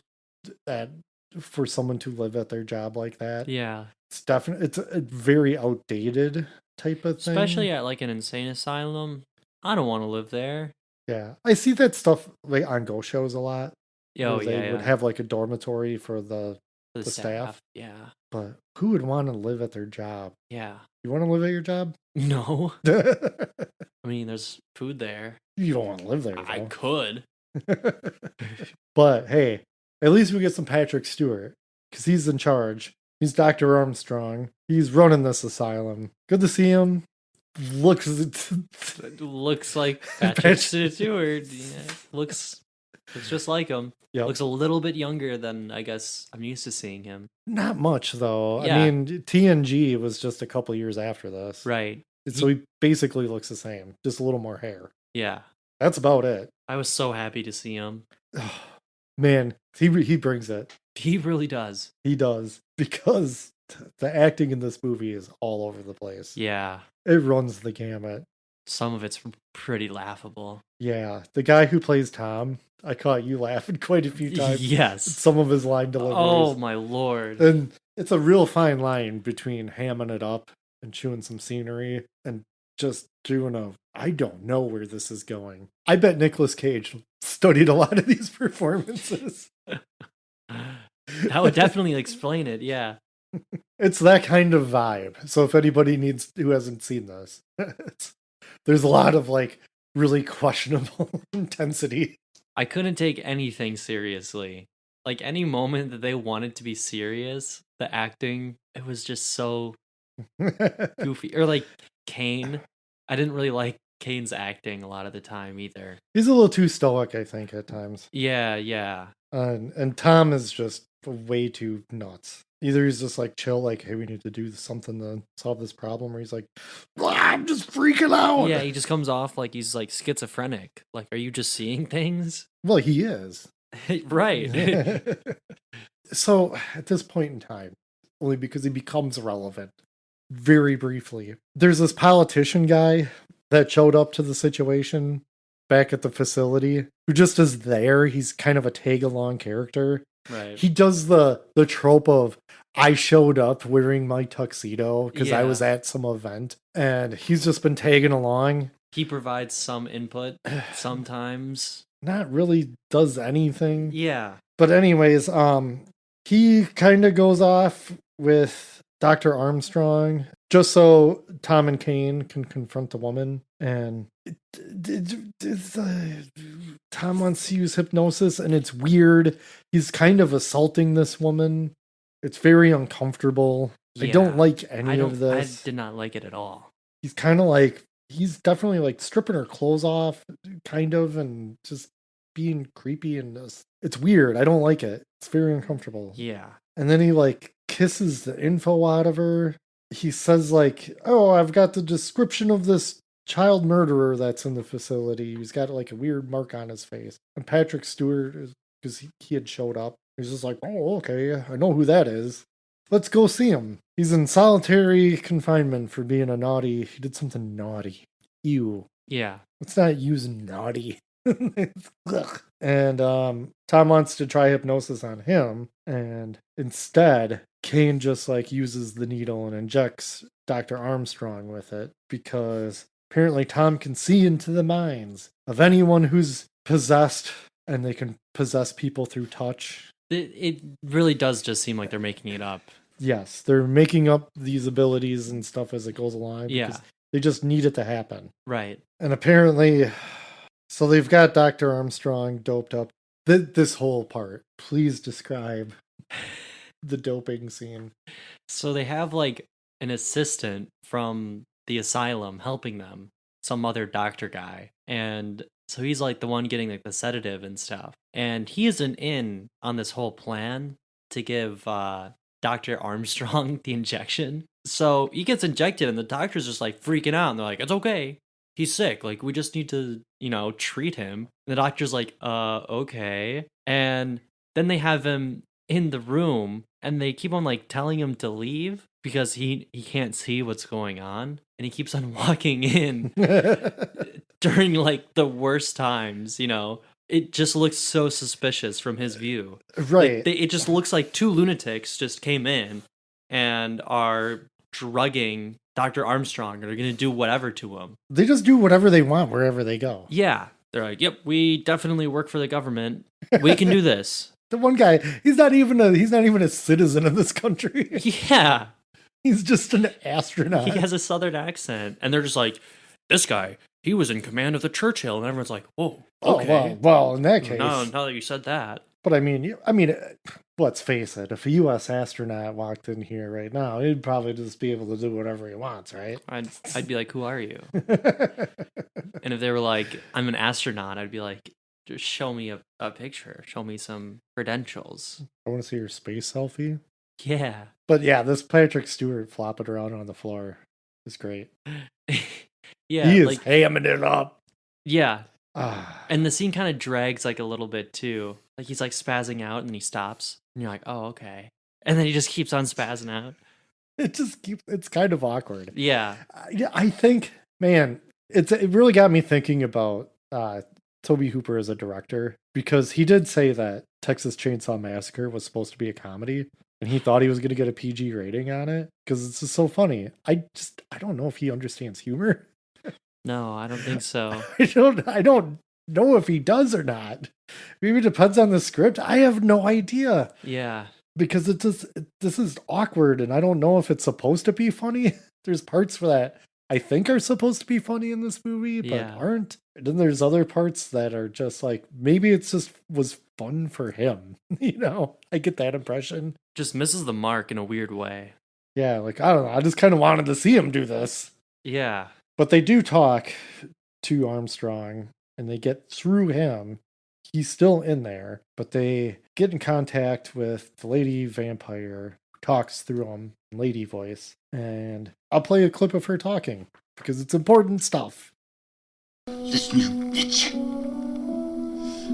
that for someone to live at their job like that. Yeah. It's definitely, it's a very outdated type of thing. Especially at like an insane asylum. I don't want to live there. Yeah. I see that stuff like on ghost shows a lot. Oh, where they would have like a dormitory for the staff. Yeah. But who would want to live at their job? Yeah. You want to live at your job? No. I mean, there's food there. You don't want to live there, though. I could. But hey, at least we get some Patrick Stewart because he's in charge. He's Dr. Armstrong. He's running this asylum. Good to see him. Looks like Patrick Stewart. Yeah, looks just like him. Yep. Looks a little bit younger than I guess I'm used to seeing him. Not much though. Yeah. I mean, TNG was just a couple years after this. Right. So he basically looks the same, just a little more hair. Yeah. That's about it. I was so happy to see him. Man, he brings it. He really does. He does. Because the acting in this movie is all over the place. Yeah. It runs the gamut. Some of it's pretty laughable. Yeah. The guy who plays Tom, I caught you laughing quite a few times. Yes. Some of his line deliveries. Oh, my Lord. And it's a real fine line between hamming it up and chewing some scenery and just doing I don't know where this is going. I bet Nicolas Cage studied a lot of these performances. That would definitely explain it, yeah. It's that kind of vibe. So if anybody who hasn't seen this, there's a lot of like really questionable intensity. I couldn't take anything seriously. Like any moment that they wanted to be serious, the acting, it was just so goofy. Or like Kane. I didn't really like Kane's acting a lot of the time either. He's a little too stoic, I think, at times. Yeah. And Tom is just way too nuts. Either he's just like chill, like, hey, we need to do something to solve this problem, or he's like, I'm just freaking out. Yeah, he just comes off like he's like schizophrenic. Like, are you just seeing things? Well, he is. Right. So at this point in time, only because he becomes relevant very briefly, there's this politician guy that showed up to the situation back at the facility who just is there. He's kind of a tag-along character. Right. He does the trope of I showed up wearing my tuxedo because I was at some event, and he's just been tagging along. He provides some input sometimes. Not really does anything. Yeah. But anyways, he kind of goes off with Dr. Armstrong just so Tom and Kane can confront the woman. And Tom wants to use hypnosis, and it's weird. He's kind of assaulting this woman. It's very uncomfortable. Yeah, I don't like any of this. I did not like it at all. He's kind of like, he's definitely like stripping her clothes off, kind of, and just being creepy, and it's weird. I don't like it. It's very uncomfortable. Yeah. And then he like kisses the info out of her. He says like, oh, I've got the description of this child murderer that's in the facility. He's got like a weird mark on his face. And Patrick Stewart, because he had showed up, he's just like, oh, okay, I know who that is. Let's go see him. He's in solitary confinement for being a naughty. He did something naughty. Ew. Yeah. Let's not use naughty. And Tom wants to try hypnosis on him, and instead Kane just like uses the needle and injects Dr. Armstrong with it, because apparently Tom can see into the minds of anyone who's possessed, and they can possess people through touch. It really does just seem like they're making it up. Yes, they're making up these abilities and stuff as it goes along. Yeah. They just need it to happen. Right. And apparently, so they've got Dr. Armstrong doped up. This whole part, please describe the doping scene. So they have like an assistant from the asylum helping them, some other doctor guy. And so he's like the one getting like the sedative and stuff. And he isn't in on this whole plan to give Dr. Armstrong the injection. So he gets injected, and the doctor's just like freaking out. And they're like, "It's okay. He's sick. Like, we just need to, treat him." And the doctor's like, okay. And then they have him in the room, and they keep on like telling him to leave because he can't see what's going on, and he keeps on walking in during like the worst times. It just looks so suspicious from his view. Right. It just looks like two lunatics just came in and are drugging Dr. Armstrong, and are going to do whatever to him. They just do whatever they want wherever they go. Yeah. They're like, yep, we definitely work for the government. We can do this. The one guy, he's not even a citizen of this country. Yeah. He's just an astronaut. He has a southern accent. And they're just like, this guy, he was in command of the Churchill. And everyone's like, whoa, okay. Oh, well, in that case. No, now that you said that. But I mean, let's face it. If a U.S. astronaut walked in here right now, he'd probably just be able to do whatever he wants, right? I'd be like, who are you? And if they were like, I'm an astronaut, I'd be like, just show me a picture. Show me some credentials. I want to see your space selfie. Yeah. But yeah, this Patrick Stewart flopping around on the floor is great. Yeah. He is hamming it up. Yeah. And the scene kind of drags like a little bit too. Like he's like spazzing out and then he stops. And you're like, oh, okay. And then he just keeps on spazzing out. It's kind of awkward. Yeah. Yeah, I think, man, it really got me thinking about Tobe Hooper as a director, because he did say that Texas Chainsaw Massacre was supposed to be a comedy, and he thought he was going to get a PG rating on it because it's just so funny. I don't know if he understands humor. No, I don't think so. I don't know if he does or not. Maybe it depends on the script. I have no idea. Yeah. Because this is awkward, and I don't know if it's supposed to be funny. There's parts for that I think are supposed to be funny in this movie, but aren't. And then there's other parts that are just like, maybe it's just was fun for him. I get that impression. Just misses the mark in a weird way. Yeah, like, I don't know. I just kind of wanted to see him do this. Yeah. But they do talk to Armstrong, and they get through him. He's still in there, but they get in contact with the lady vampire, talks through him in lady voice. And I'll play a clip of her talking because it's important stuff. Listen, you bitch.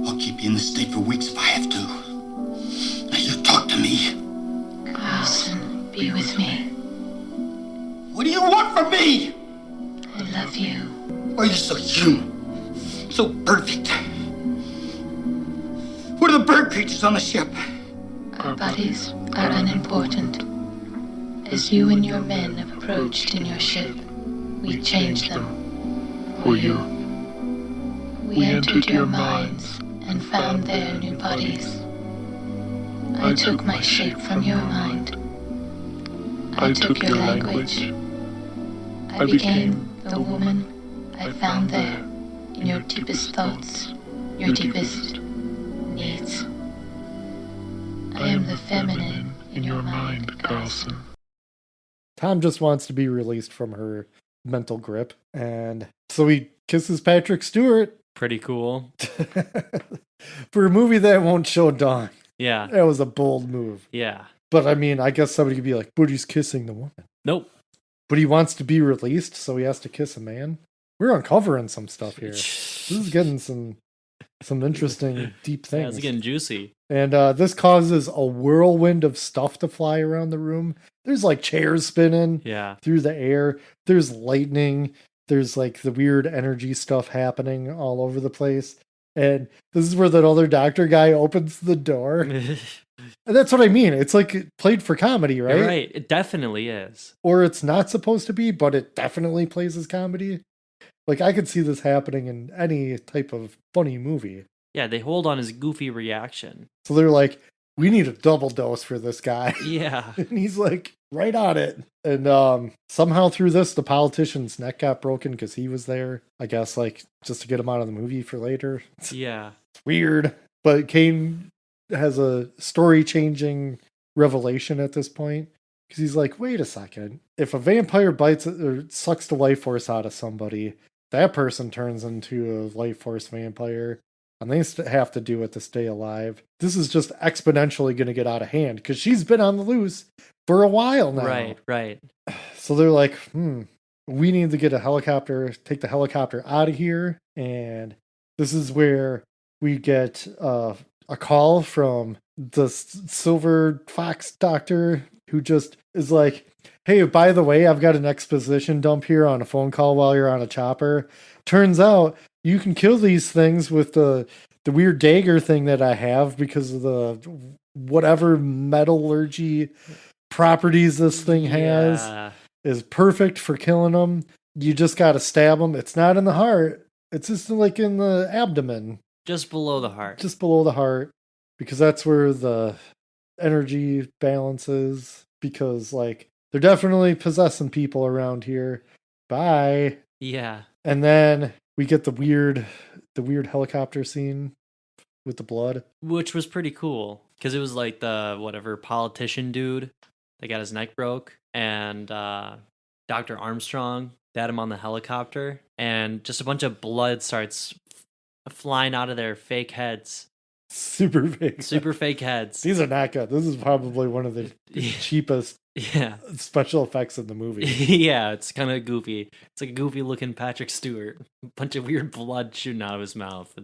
I'll keep you in the state for weeks if I have to. Now you talk to me. Carlson, be with me. What do you want from me? I love you. Why are you so human? So perfect. What are the bird creatures on the ship? Our bodies are unimportant. As you and your men have approached in your ship, we changed them. For you. We entered your minds and found their new bodies. I took my shape from your mind. I took your language. I became the woman I found there in your deepest thoughts, your deepest needs. I am the feminine in your mind, Carlson. Tom just wants to be released from her mental grip, and so he kisses Patrick Stewart. Pretty cool. For a movie that won't show Dawn. Yeah. That was a bold move. Yeah. But I mean, I guess somebody could be like, but he's kissing the woman. Nope. But he wants to be released, so he has to kiss a man. We're uncovering some stuff here. This is getting some interesting, deep things. Yeah, it's getting juicy. And this causes a whirlwind of stuff to fly around the room. There's like chairs spinning through the air. There's lightning. There's like the weird energy stuff happening all over the place. And this is where that other doctor guy opens the door. And that's what I mean. It's like played for comedy, right? You're right. It definitely is. Or it's not supposed to be, but it definitely plays as comedy. Like, I could see this happening in any type of funny movie. Yeah, they hold on his goofy reaction. So they're like, we need a double dose for this guy. Yeah. And he's like, right on it. And somehow through this, the politician's neck got broken because he was there. I guess, like, just to get him out of the movie for later. Yeah. It's weird. But Kane has a story-changing revelation at this point. Because he's like, wait a second. If a vampire bites or sucks the life force out of somebody, that person turns into a life force vampire. And they have to do it to stay alive. This is just exponentially going to get out of hand because she's been on the loose for a while now. Right. So they're like, we need to get a helicopter, take the helicopter out of here. And this is where we get a call from the Silver Fox doctor, who just is like, hey, by the way, I've got an exposition dump here on a phone call while you're on a chopper. Turns out you can kill these things with the weird dagger thing that I have because of the whatever metallurgy properties this thing has is perfect for killing them. You just got to stab them. It's not in the heart. It's just like in the abdomen. Just below the heart. Just below the heart. Because that's where the energy balance is. Because, like, they're definitely possessing people around here. Bye. Yeah. And then we get the weird helicopter scene with the blood. Which was pretty cool. Because it was like the, whatever, politician dude that got his neck broke. And Dr. Armstrong, they had him on the helicopter. And just a bunch of blood starts flying out of their fake heads. Super fake heads. These are not good. This is probably one of the cheapest special effects in the movie. Yeah, it's kind of goofy. It's like a goofy looking Patrick Stewart. A bunch of weird blood shooting out of his mouth.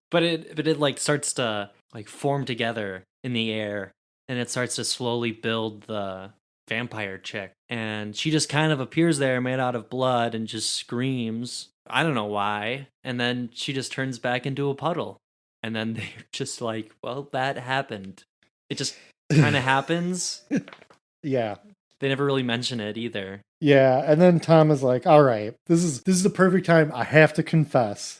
But it like starts to like form together in the air, and it starts to slowly build the vampire chick. And she just kind of appears there made out of blood and just screams. I don't know why. And then she just turns back into a puddle. And then they're just like, well, that happened. It just kind of happens. Yeah. They never really mention it either. Yeah, and then Tom is like, all right, this is the perfect time I have to confess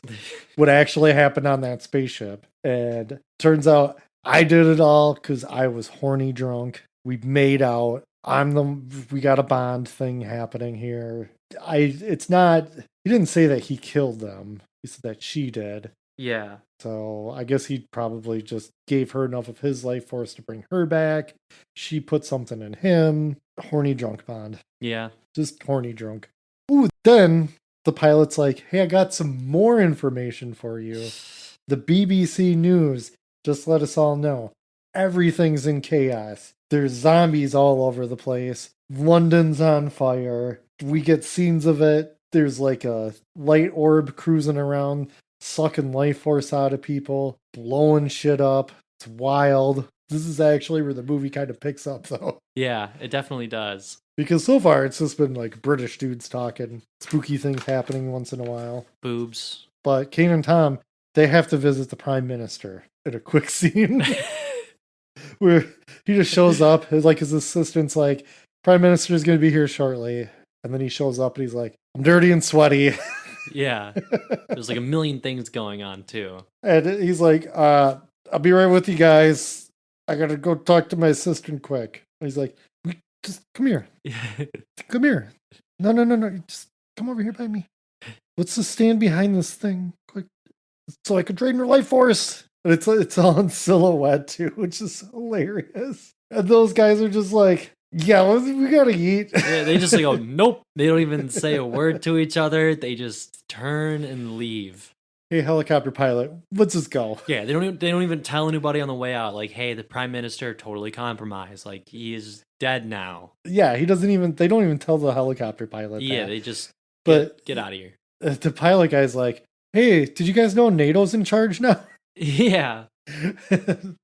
what actually happened on that spaceship. And turns out I did it all because I was horny drunk. We made out. We got a bond thing happening here. It's not, he didn't say that he killed them. He said that she did. Yeah. So I guess he probably just gave her enough of his life force to bring her back. She put something in him. Horny drunk bond. Yeah. Just horny drunk. Ooh, then the pilot's like, hey, I got some more information for you. The BBC News just let us all know. Everything's in chaos. There's zombies all over the place. London's on fire. We get scenes of it. There's like a light orb cruising around, sucking life force out of people, blowing shit up. It's wild. This is actually where the movie kind of picks up, though. Yeah, it definitely does. Because so far, it's just been like British dudes talking, spooky things happening once in a while. Boobs. But Kane and Tom, they have to visit the Prime Minister in a quick scene where he just shows up. His assistant's like, Prime Minister is going to be here shortly. And then he shows up and he's like, I'm dirty and sweaty. Yeah. There's like a million things going on, too. And he's like, I'll be right with you guys. I got to go talk to my assistant quick. And he's like, just come here. Come here. No. Just come over here by me. Let's just stand behind this thing quick so I can drain your life force. And it's all in silhouette too, which is hilarious. And those guys are just like, yeah, we gotta eat. Yeah, they just like, oh, nope. They don't even say a word to each other. They just turn and leave. Hey, helicopter pilot, let's just go. Yeah, they don't even tell anybody on the way out, like, hey, the prime minister totally compromised. Like, he is dead now. Yeah, they don't even tell the helicopter pilot Yeah, that. they just get out of here. The pilot guy's like, hey, did you guys know NATO's in charge now? Yeah. And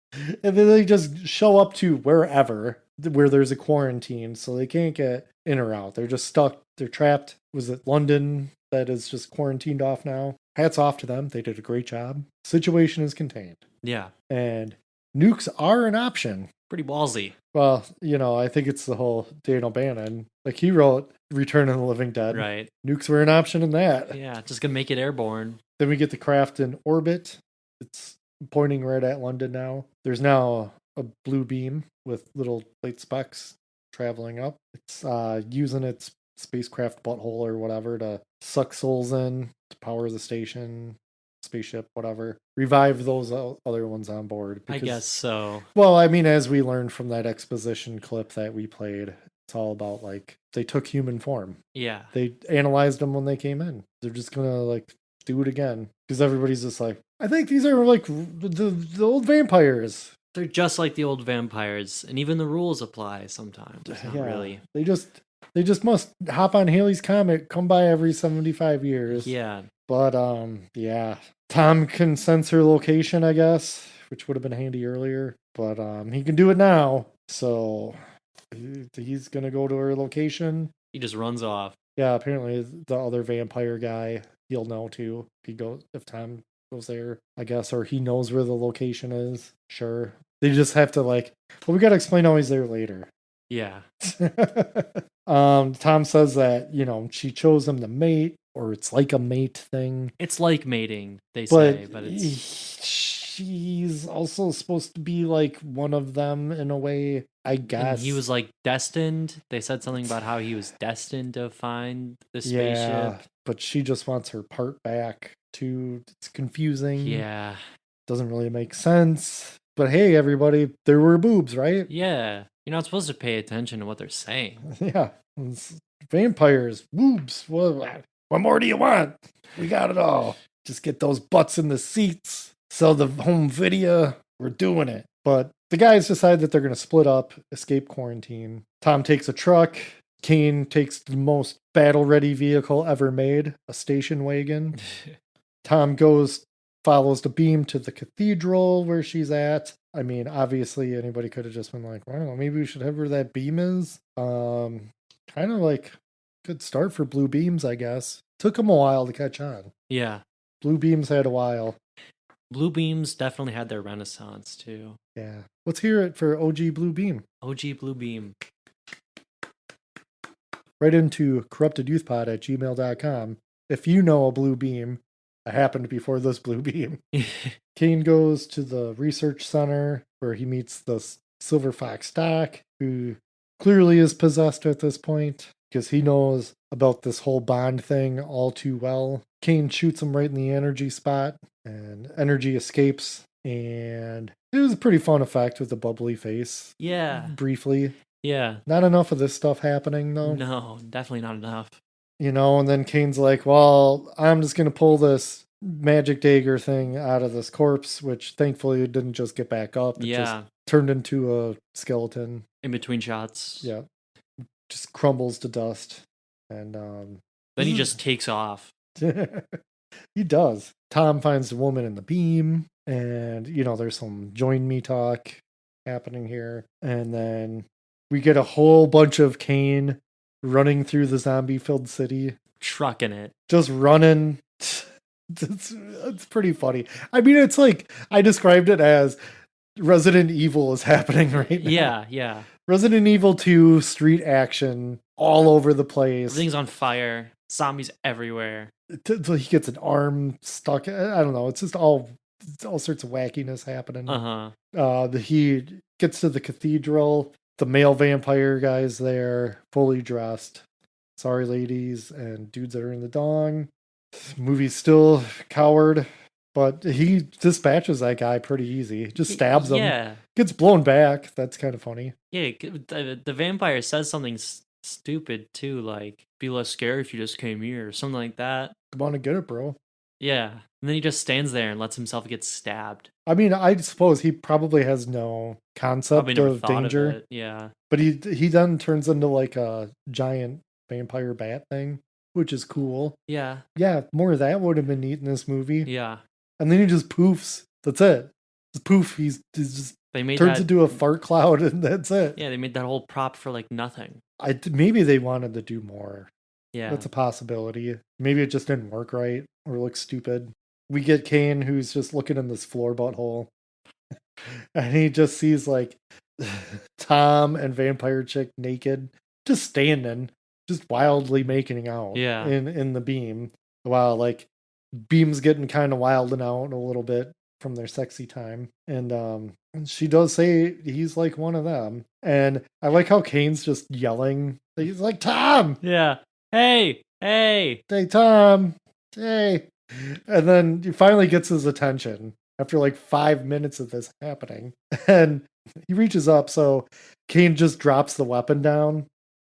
then they just show up to wherever where there's a quarantine, so they can't get in or out. They're just stuck. They're trapped. Was it London that is just quarantined off now? Hats off to them. They did a great job. Situation is contained. Yeah. And nukes are an option. Pretty ballsy. Well, I think it's the whole Dan O'Bannon. Like, he wrote Return of the Living Dead. Right. Nukes were an option in that. Yeah, just gonna make it airborne. Then we get the craft in orbit. It's pointing right at London now. There's now a blue beam with little light specks traveling up. It's using its spacecraft butthole or whatever to suck souls in to power the station, spaceship, whatever. Revive those other ones on board. I guess so. Well, I mean, as we learned from that exposition clip that we played, it's all about, like, they took human form. Yeah. They analyzed them when they came in. They're just gonna, like, do it again. Because everybody's just like, I think these are, like, the old vampires. They're just like the old vampires, and even the rules apply sometimes. Not really. They just must hop on Halley's Comet, come by every 75 years. Yeah. But yeah. Tom can sense her location, I guess, which would have been handy earlier. But he can do it now. So he's gonna go to her location. He just runs off. Yeah, apparently the other vampire guy, he'll know too. If Tom goes there, I guess, or he knows where the location is. Sure. They just have to well, we gotta explain how he's there later. Yeah. Tom says that, she chose him to mate, or it's like a mate thing. It's like mating, they say, but it's she's also supposed to be like one of them in a way, I guess. And he was destined. They said something about how he was destined to find the spaceship. Yeah, but she just wants her part back too. It's confusing. Yeah. Doesn't really make sense. But hey, everybody, there were boobs, right? Yeah. You're not supposed to pay attention to what they're saying. Yeah. It's vampires, boobs. What more do you want? We got it all. Just get those butts in the seats. Sell the home video. We're doing it. But the guys decide that they're going to split up, escape quarantine. Tom takes a truck. Kane takes the most battle-ready vehicle ever made, a station wagon. Tom follows the beam to the cathedral where she's at. I mean, obviously, anybody could have just been like, well, maybe we should have where that beam is. Kind of good start for blue beams, I guess. Took them a while to catch on. Yeah. Blue beams had a while. Blue beams definitely had their renaissance, too. Yeah. Let's hear it for OG Blue Beam. OG Blue Beam. Right into corruptedyouthpod@gmail.com. If you know a blue beam, I happened before this blue beam. Kane goes to the research center where he meets the Silver Fox Doc, who clearly is possessed at this point because he knows about this whole bond thing all too well. Kane shoots him right in the energy spot, and energy escapes. And it was a pretty fun effect with the bubbly face. Yeah. Briefly. Yeah. Not enough of this stuff happening, though. No, definitely not enough. And then Kane's like, well, I'm just going to pull this magic dagger thing out of this corpse, which thankfully didn't just get back up. It just turned into a skeleton. In between shots. Yeah. Just crumbles to dust. And then he just takes off. He does. Tom finds the woman in the beam, and, there's some join me talk happening here. And then we get a whole bunch of Kane running through the zombie-filled city. Trucking it. Just running. It's pretty funny. I mean, it's I described it as Resident Evil is happening right now. Yeah, yeah. Resident Evil 2 street action all over the place. Everything's on fire. Zombies everywhere. Until he gets an arm stuck. I don't know. It's just all sorts of wackiness happening. He gets to the cathedral. The male vampire guy's there, fully dressed. Sorry, ladies and dudes that are in the dong. Movie's still coward, but he dispatches that guy pretty easy. Just stabs him. Yeah. Gets blown back. That's kind of funny. Yeah, the vampire says something stupid too, like, be less scared if you just came here, or something like that. Come on and get it, bro. Yeah. And then he just stands there and lets himself get stabbed. I mean, I suppose he probably has no concept of danger. Of it. Yeah. But he then turns into a giant vampire bat thing, which is cool. Yeah. Yeah, more of that would have been neat in this movie. Yeah. And then he just poofs. That's it. Just poof. He's just turns into a fart cloud, and that's it. Yeah, they made that whole prop for nothing. Maybe they wanted to do more. Yeah. That's a possibility. Maybe it just didn't work right or look stupid. We get Kane, who's just looking in this floor butthole. And he just sees Tom and vampire chick naked, just standing, just wildly making out in the beam. While beam's getting kind of wilding out a little bit from their sexy time. And she does say he's one of them. And I like how Kane's just yelling. He's like, Tom! Yeah. Hey! Hey! Hey, Tom! Hey! And then he finally gets his attention after 5 minutes of this happening. And he reaches up, so Kane just drops the weapon down.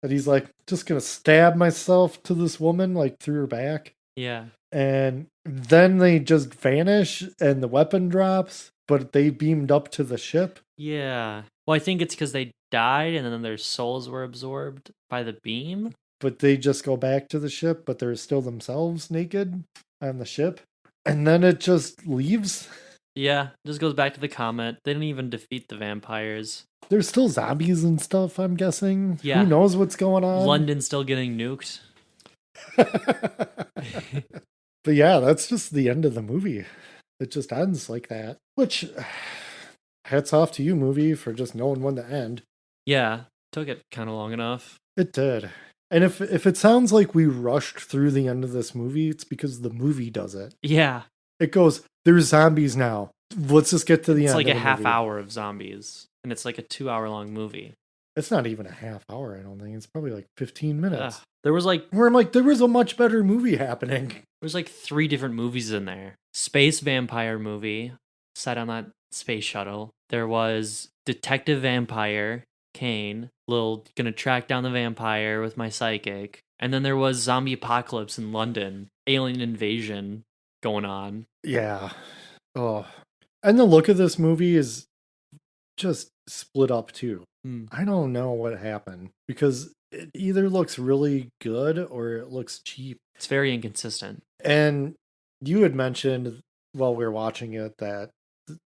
And he's just gonna stab myself to this woman, through her back. Yeah. And then they just vanish, and the weapon drops. but they beamed up to the ship. Yeah. Well, I think it's because they died and then their souls were absorbed by the beam. But they just go back to the ship, but they're still themselves naked on the ship. And then it just leaves. Yeah, just goes back to the comet. They didn't even defeat the vampires. There's still zombies and stuff, I'm guessing. Yeah. Who knows what's going on? London's still getting nuked. But yeah, that's just the end of the movie. It just ends like that. Which, hats off to you, movie, for just knowing when to end. Yeah, took it kind of long enough. It did. And if it sounds like we rushed through the end of this movie, it's because the movie does it. Yeah. It goes, there's zombies now. Let's just get to the end. It's like of a the half movie. hour of zombies. And it's like a 2-hour-long movie. It's not even a half hour, I don't think. It's probably like 15 minutes. There was like Where I'm like, there was a much better movie happening. There's like 3 different movies in there. Space vampire movie set on that space shuttle. There was Detective Vampire, Kane, gonna track down the vampire with my psychic. And then there was Zombie Apocalypse in London, alien invasion going on. Yeah. Oh. And the look of this movie is just split up too. I don't know what happened because it either looks really good or it looks cheap. It's very inconsistent. And you had mentioned while we were watching it that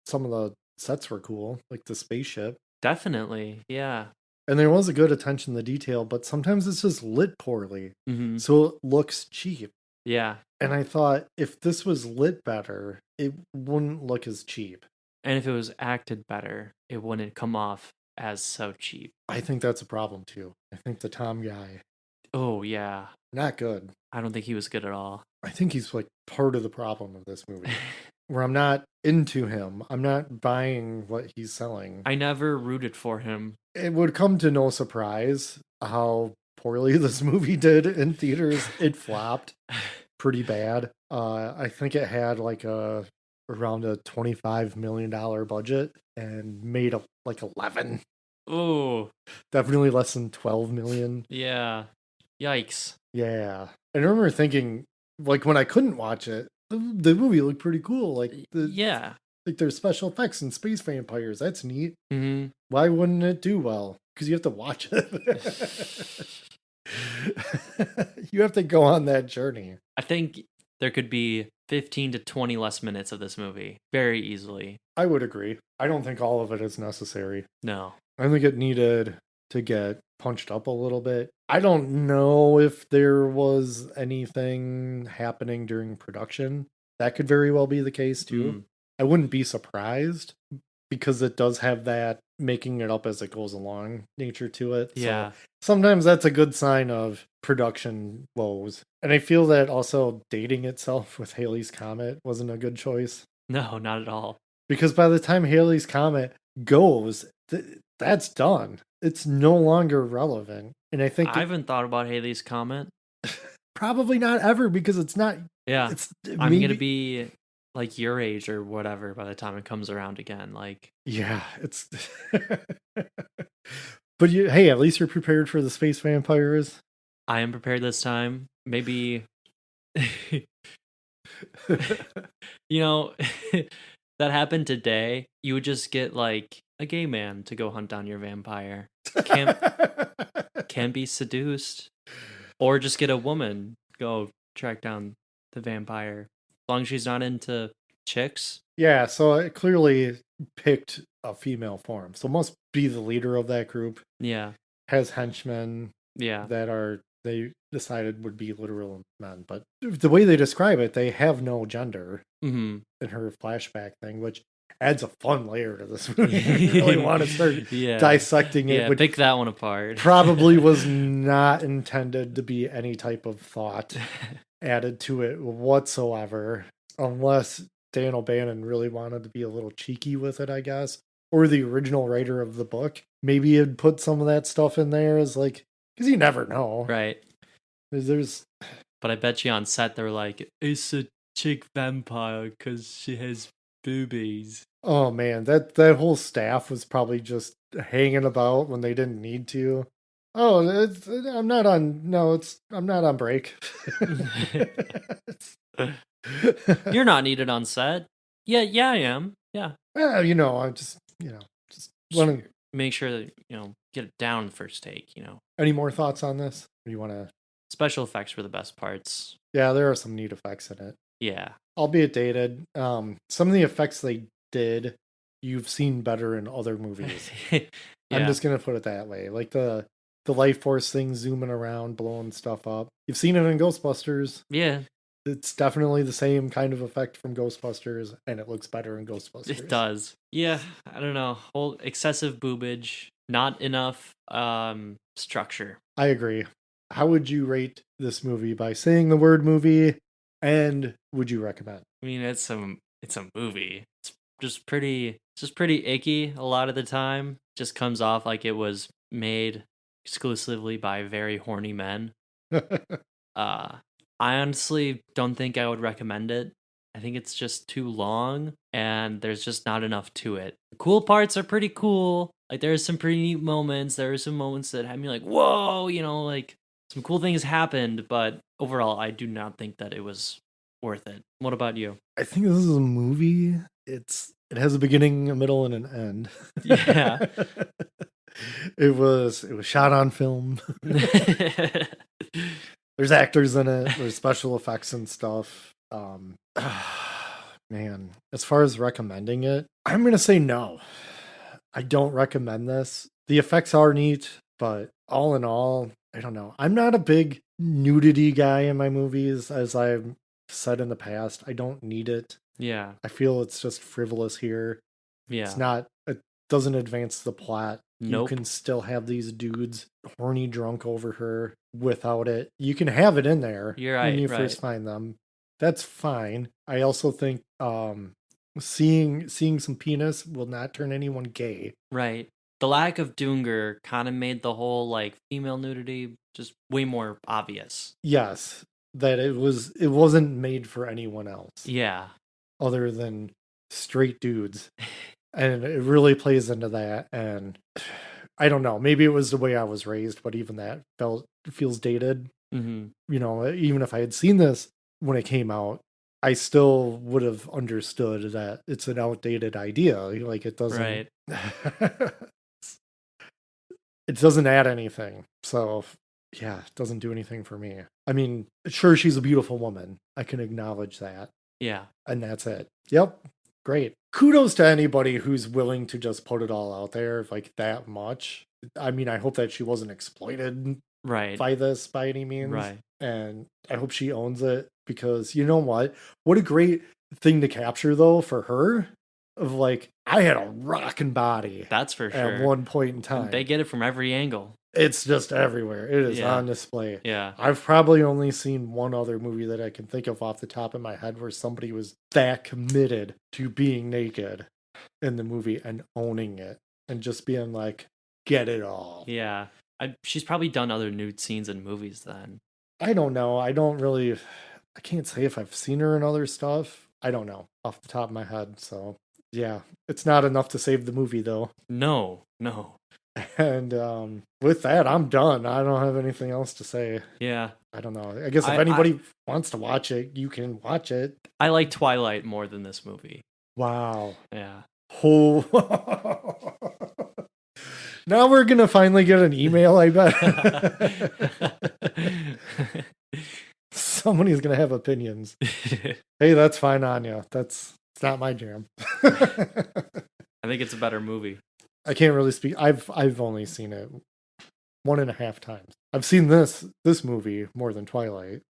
some of the sets were cool, like the spaceship. Definitely, yeah. And there was a good attention to detail, but sometimes it's just lit poorly. Mm-hmm. So it looks cheap. Yeah. And I thought if this was lit better, it wouldn't look as cheap. And if it was acted better, it wouldn't come off as so cheap. I think that's a problem too. I think the Tom guy, Oh, yeah. not good. I don't think he was good at all. I think he's like part of the problem of this movie. Where I'm not into him. I'm not buying what he's selling. I never rooted for him. It would come to no surprise how poorly this movie did in theaters. It flopped pretty bad. I think it had like around a $25 million budget and made up like 11. Oh, Definitely less than 12 million. yeah. Yikes. Yeah. I remember thinking, like, when I couldn't watch it, the movie looked pretty cool. Like, Yeah. like there's special effects and space vampires. That's neat. Mm-hmm. Why wouldn't it do well? Because you have to watch it. You have to go on that journey. I think there could be 15 to 20 less minutes of this movie very easily. I would agree. I don't think all of it is necessary. No. I think it needed to get punched up a little bit. I don't know if there was anything happening during production. That could very well be the case too. I wouldn't be surprised because it does have that making it up as it goes along nature to it. Yeah. So sometimes that's a good sign of production woes. And I feel that also dating itself with Halley's Comet wasn't a good choice. No, not at all. Because by the time Halley's Comet goes, that's done. It's no longer relevant. And I think I haven't thought about Halley's Comet. probably not ever because it's not. Yeah. It's I'm maybe, going to be like your age or whatever by the time it comes around again. Like, yeah, it's. But hey, at least you're prepared for the space vampires. I am prepared this time. Maybe, you know, that happened today. You would just get like a gay man to go hunt down your vampire. Can be seduced, or just get a woman go track down the vampire. As long as she's not into chicks. Yeah, so it clearly picked a female form. So must be the leader of that group. Yeah. Has henchmen Yeah. that they decided would be literal men. But the way they describe it, they have no gender Mm-hmm. in her flashback thing, which adds a fun layer to this movie. I really want to start dissecting it. Yeah, But pick that one apart. probably was not intended to be any type of thought added to it whatsoever, unless Dan O'Bannon really wanted to be a little cheeky with it, I guess. Or the original writer of the book. Maybe he'd put some of that stuff in there as like, because you never know. Right. But I bet you on set they were like, it's a chick vampire because she has boobies. Oh man, that whole staff was probably just hanging about when they didn't need to. Oh, I'm not on break. You're not needed on set. Yeah, I am. Yeah. I'm just wanting. Make sure that, get it down first take, Any more thoughts on this? Or you want to? Special effects were the best parts. Yeah, there are some neat effects in it, Yeah. albeit dated. Some of the effects they did, you've seen better in other movies. I'm Yeah. just gonna put it that way. Like the Lifeforce thing zooming around, blowing stuff up. You've seen it in Ghostbusters. Yeah, It's definitely the same kind of effect from Ghostbusters, and it looks better in Ghostbusters. it does. Yeah, I don't know. Whole excessive boobage, not enough structure. I agree. How would you rate this movie by saying the word movie, and would you recommend? I mean, it's a movie. It's just pretty icky a lot of the time. Just comes off like it was made exclusively by very horny men. I honestly don't think I would recommend it. I think it's just too long and there's just not enough to it. The cool parts are pretty cool. Like there's some pretty neat moments. There are some moments that had me like, whoa, like some cool things happened, but overall I do not think that it was worth it. What about you? I think this is a movie. It has a beginning, a middle, and an end. Yeah. It was shot on film. There's actors in it. There's special effects and stuff. Man, as far as recommending it, I'm gonna say no. I don't recommend this. The effects are neat, but all in all, I don't know. I'm not a big nudity guy in my movies, as I've said in the past. I don't need it. Yeah. I feel it's just frivolous here. Yeah. It doesn't advance the plot. Nope. You can still have these dudes horny drunk over her without it. You can have it in there You're right, when you right. first find them. That's fine. I also think seeing some penis will not turn anyone gay. Right. The lack of Doonger kind of made the whole like female nudity just way more obvious. Yes, that it wasn't made for anyone else Yeah. other than straight dudes. And it really plays into that. And I don't know, maybe it was the way I was raised, but even that feels dated. Mm-hmm. Even if I had seen this when it came out, I still would have understood that it's an outdated idea. Like it doesn't, Right. it doesn't add anything. So yeah, it doesn't do anything for me. I mean, sure, she's a beautiful woman. I can acknowledge that. Yeah. And that's it. Yep. Great. Kudos to anybody who's willing to just put it all out there like that much. I mean, I hope that she wasn't exploited Right. by this by any means. Right. And I hope she owns it, because you know what? What a great thing to capture though for her, of like, I had a rockin' body That's for sure. at one point in time. And they get it from every angle. It's just everywhere. It is Yeah. on display. Yeah. I've probably only seen one other movie that I can think of off the top of my head where somebody was that committed to being naked in the movie and owning it and just being like, get it all. Yeah. She's probably done other nude scenes in movies then. I don't know. I can't say if I've seen her in other stuff. I don't know off the top of my head. So yeah, it's not enough to save the movie though. No. And with that, I'm done. I don't have anything else to say. Yeah. I don't know. I guess if anybody wants to watch it, you can watch it. I like Twilight more than this movie. Wow. Yeah. Oh. Now we're going to finally get an email, I bet. Somebody's going to have opinions. Hey, that's fine on you. It's not my jam. I think it's a better movie. I can't really speak. I've only seen it 1.5 times. I've seen this movie more than Twilight.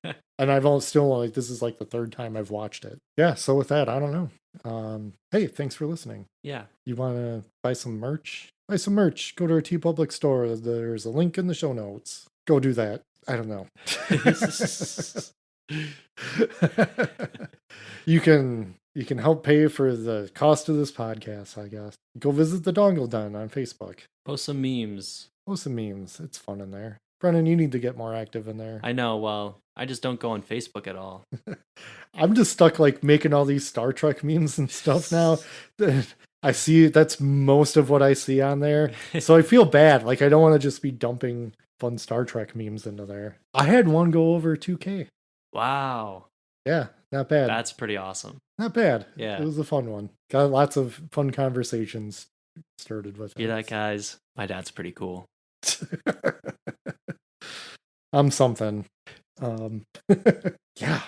And this is like the 3rd time I've watched it. Yeah, so with that, I don't know. Hey, thanks for listening. Yeah. You want to buy some merch? Buy some merch. Go to our TeePublic store. There's a link in the show notes. Go do that. I don't know. You can help pay for the cost of this podcast, I guess. Go visit the Dongle Den on Facebook. Post some memes. It's fun in there. Brennan, you need to get more active in there. I know. Well, I just don't go on Facebook at all. I'm just stuck like making all these Star Trek memes and stuff now. I see that's most of what I see on there. So I feel bad. Like I don't want to just be dumping fun Star Trek memes into there. I had one go over 2K. Wow. Yeah, not bad. That's pretty awesome. Not bad. Yeah. It was a fun one. Got lots of fun conversations started with Hear it. that, guys? My dad's pretty cool. I'm something. Yeah,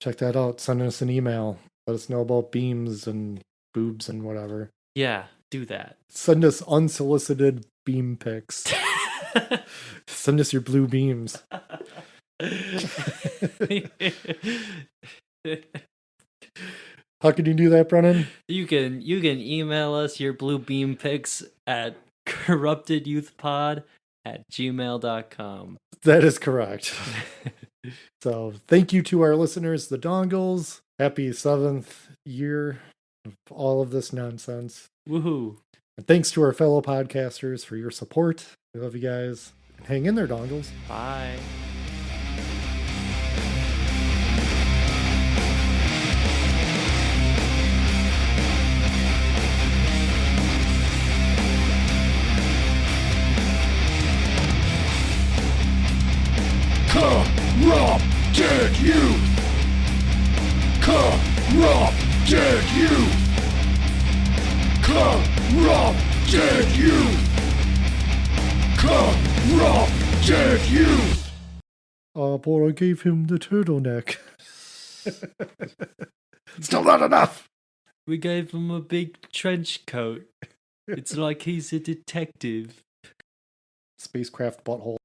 check that out. Send us an email. Let us know about beams and boobs and whatever. Yeah, do that. Send us unsolicited beam pics. Send us your blue beams. How can you do that, Brennan? You can email us your blue beam pics at corruptedyouthpod@gmail.com. That is correct. So thank you to our listeners, the Dongles. Happy 7th year of all of this nonsense. Woohoo. And thanks to our fellow podcasters for your support. We love you guys. Hang in there, Dongles. Bye. Corrupted youth! Corrupted youth! Corrupted youth! Corrupted youth! Oh boy, I gave him the turtleneck. Still not enough. We gave him a big trench coat. It's like he's a detective. Spacecraft butthole.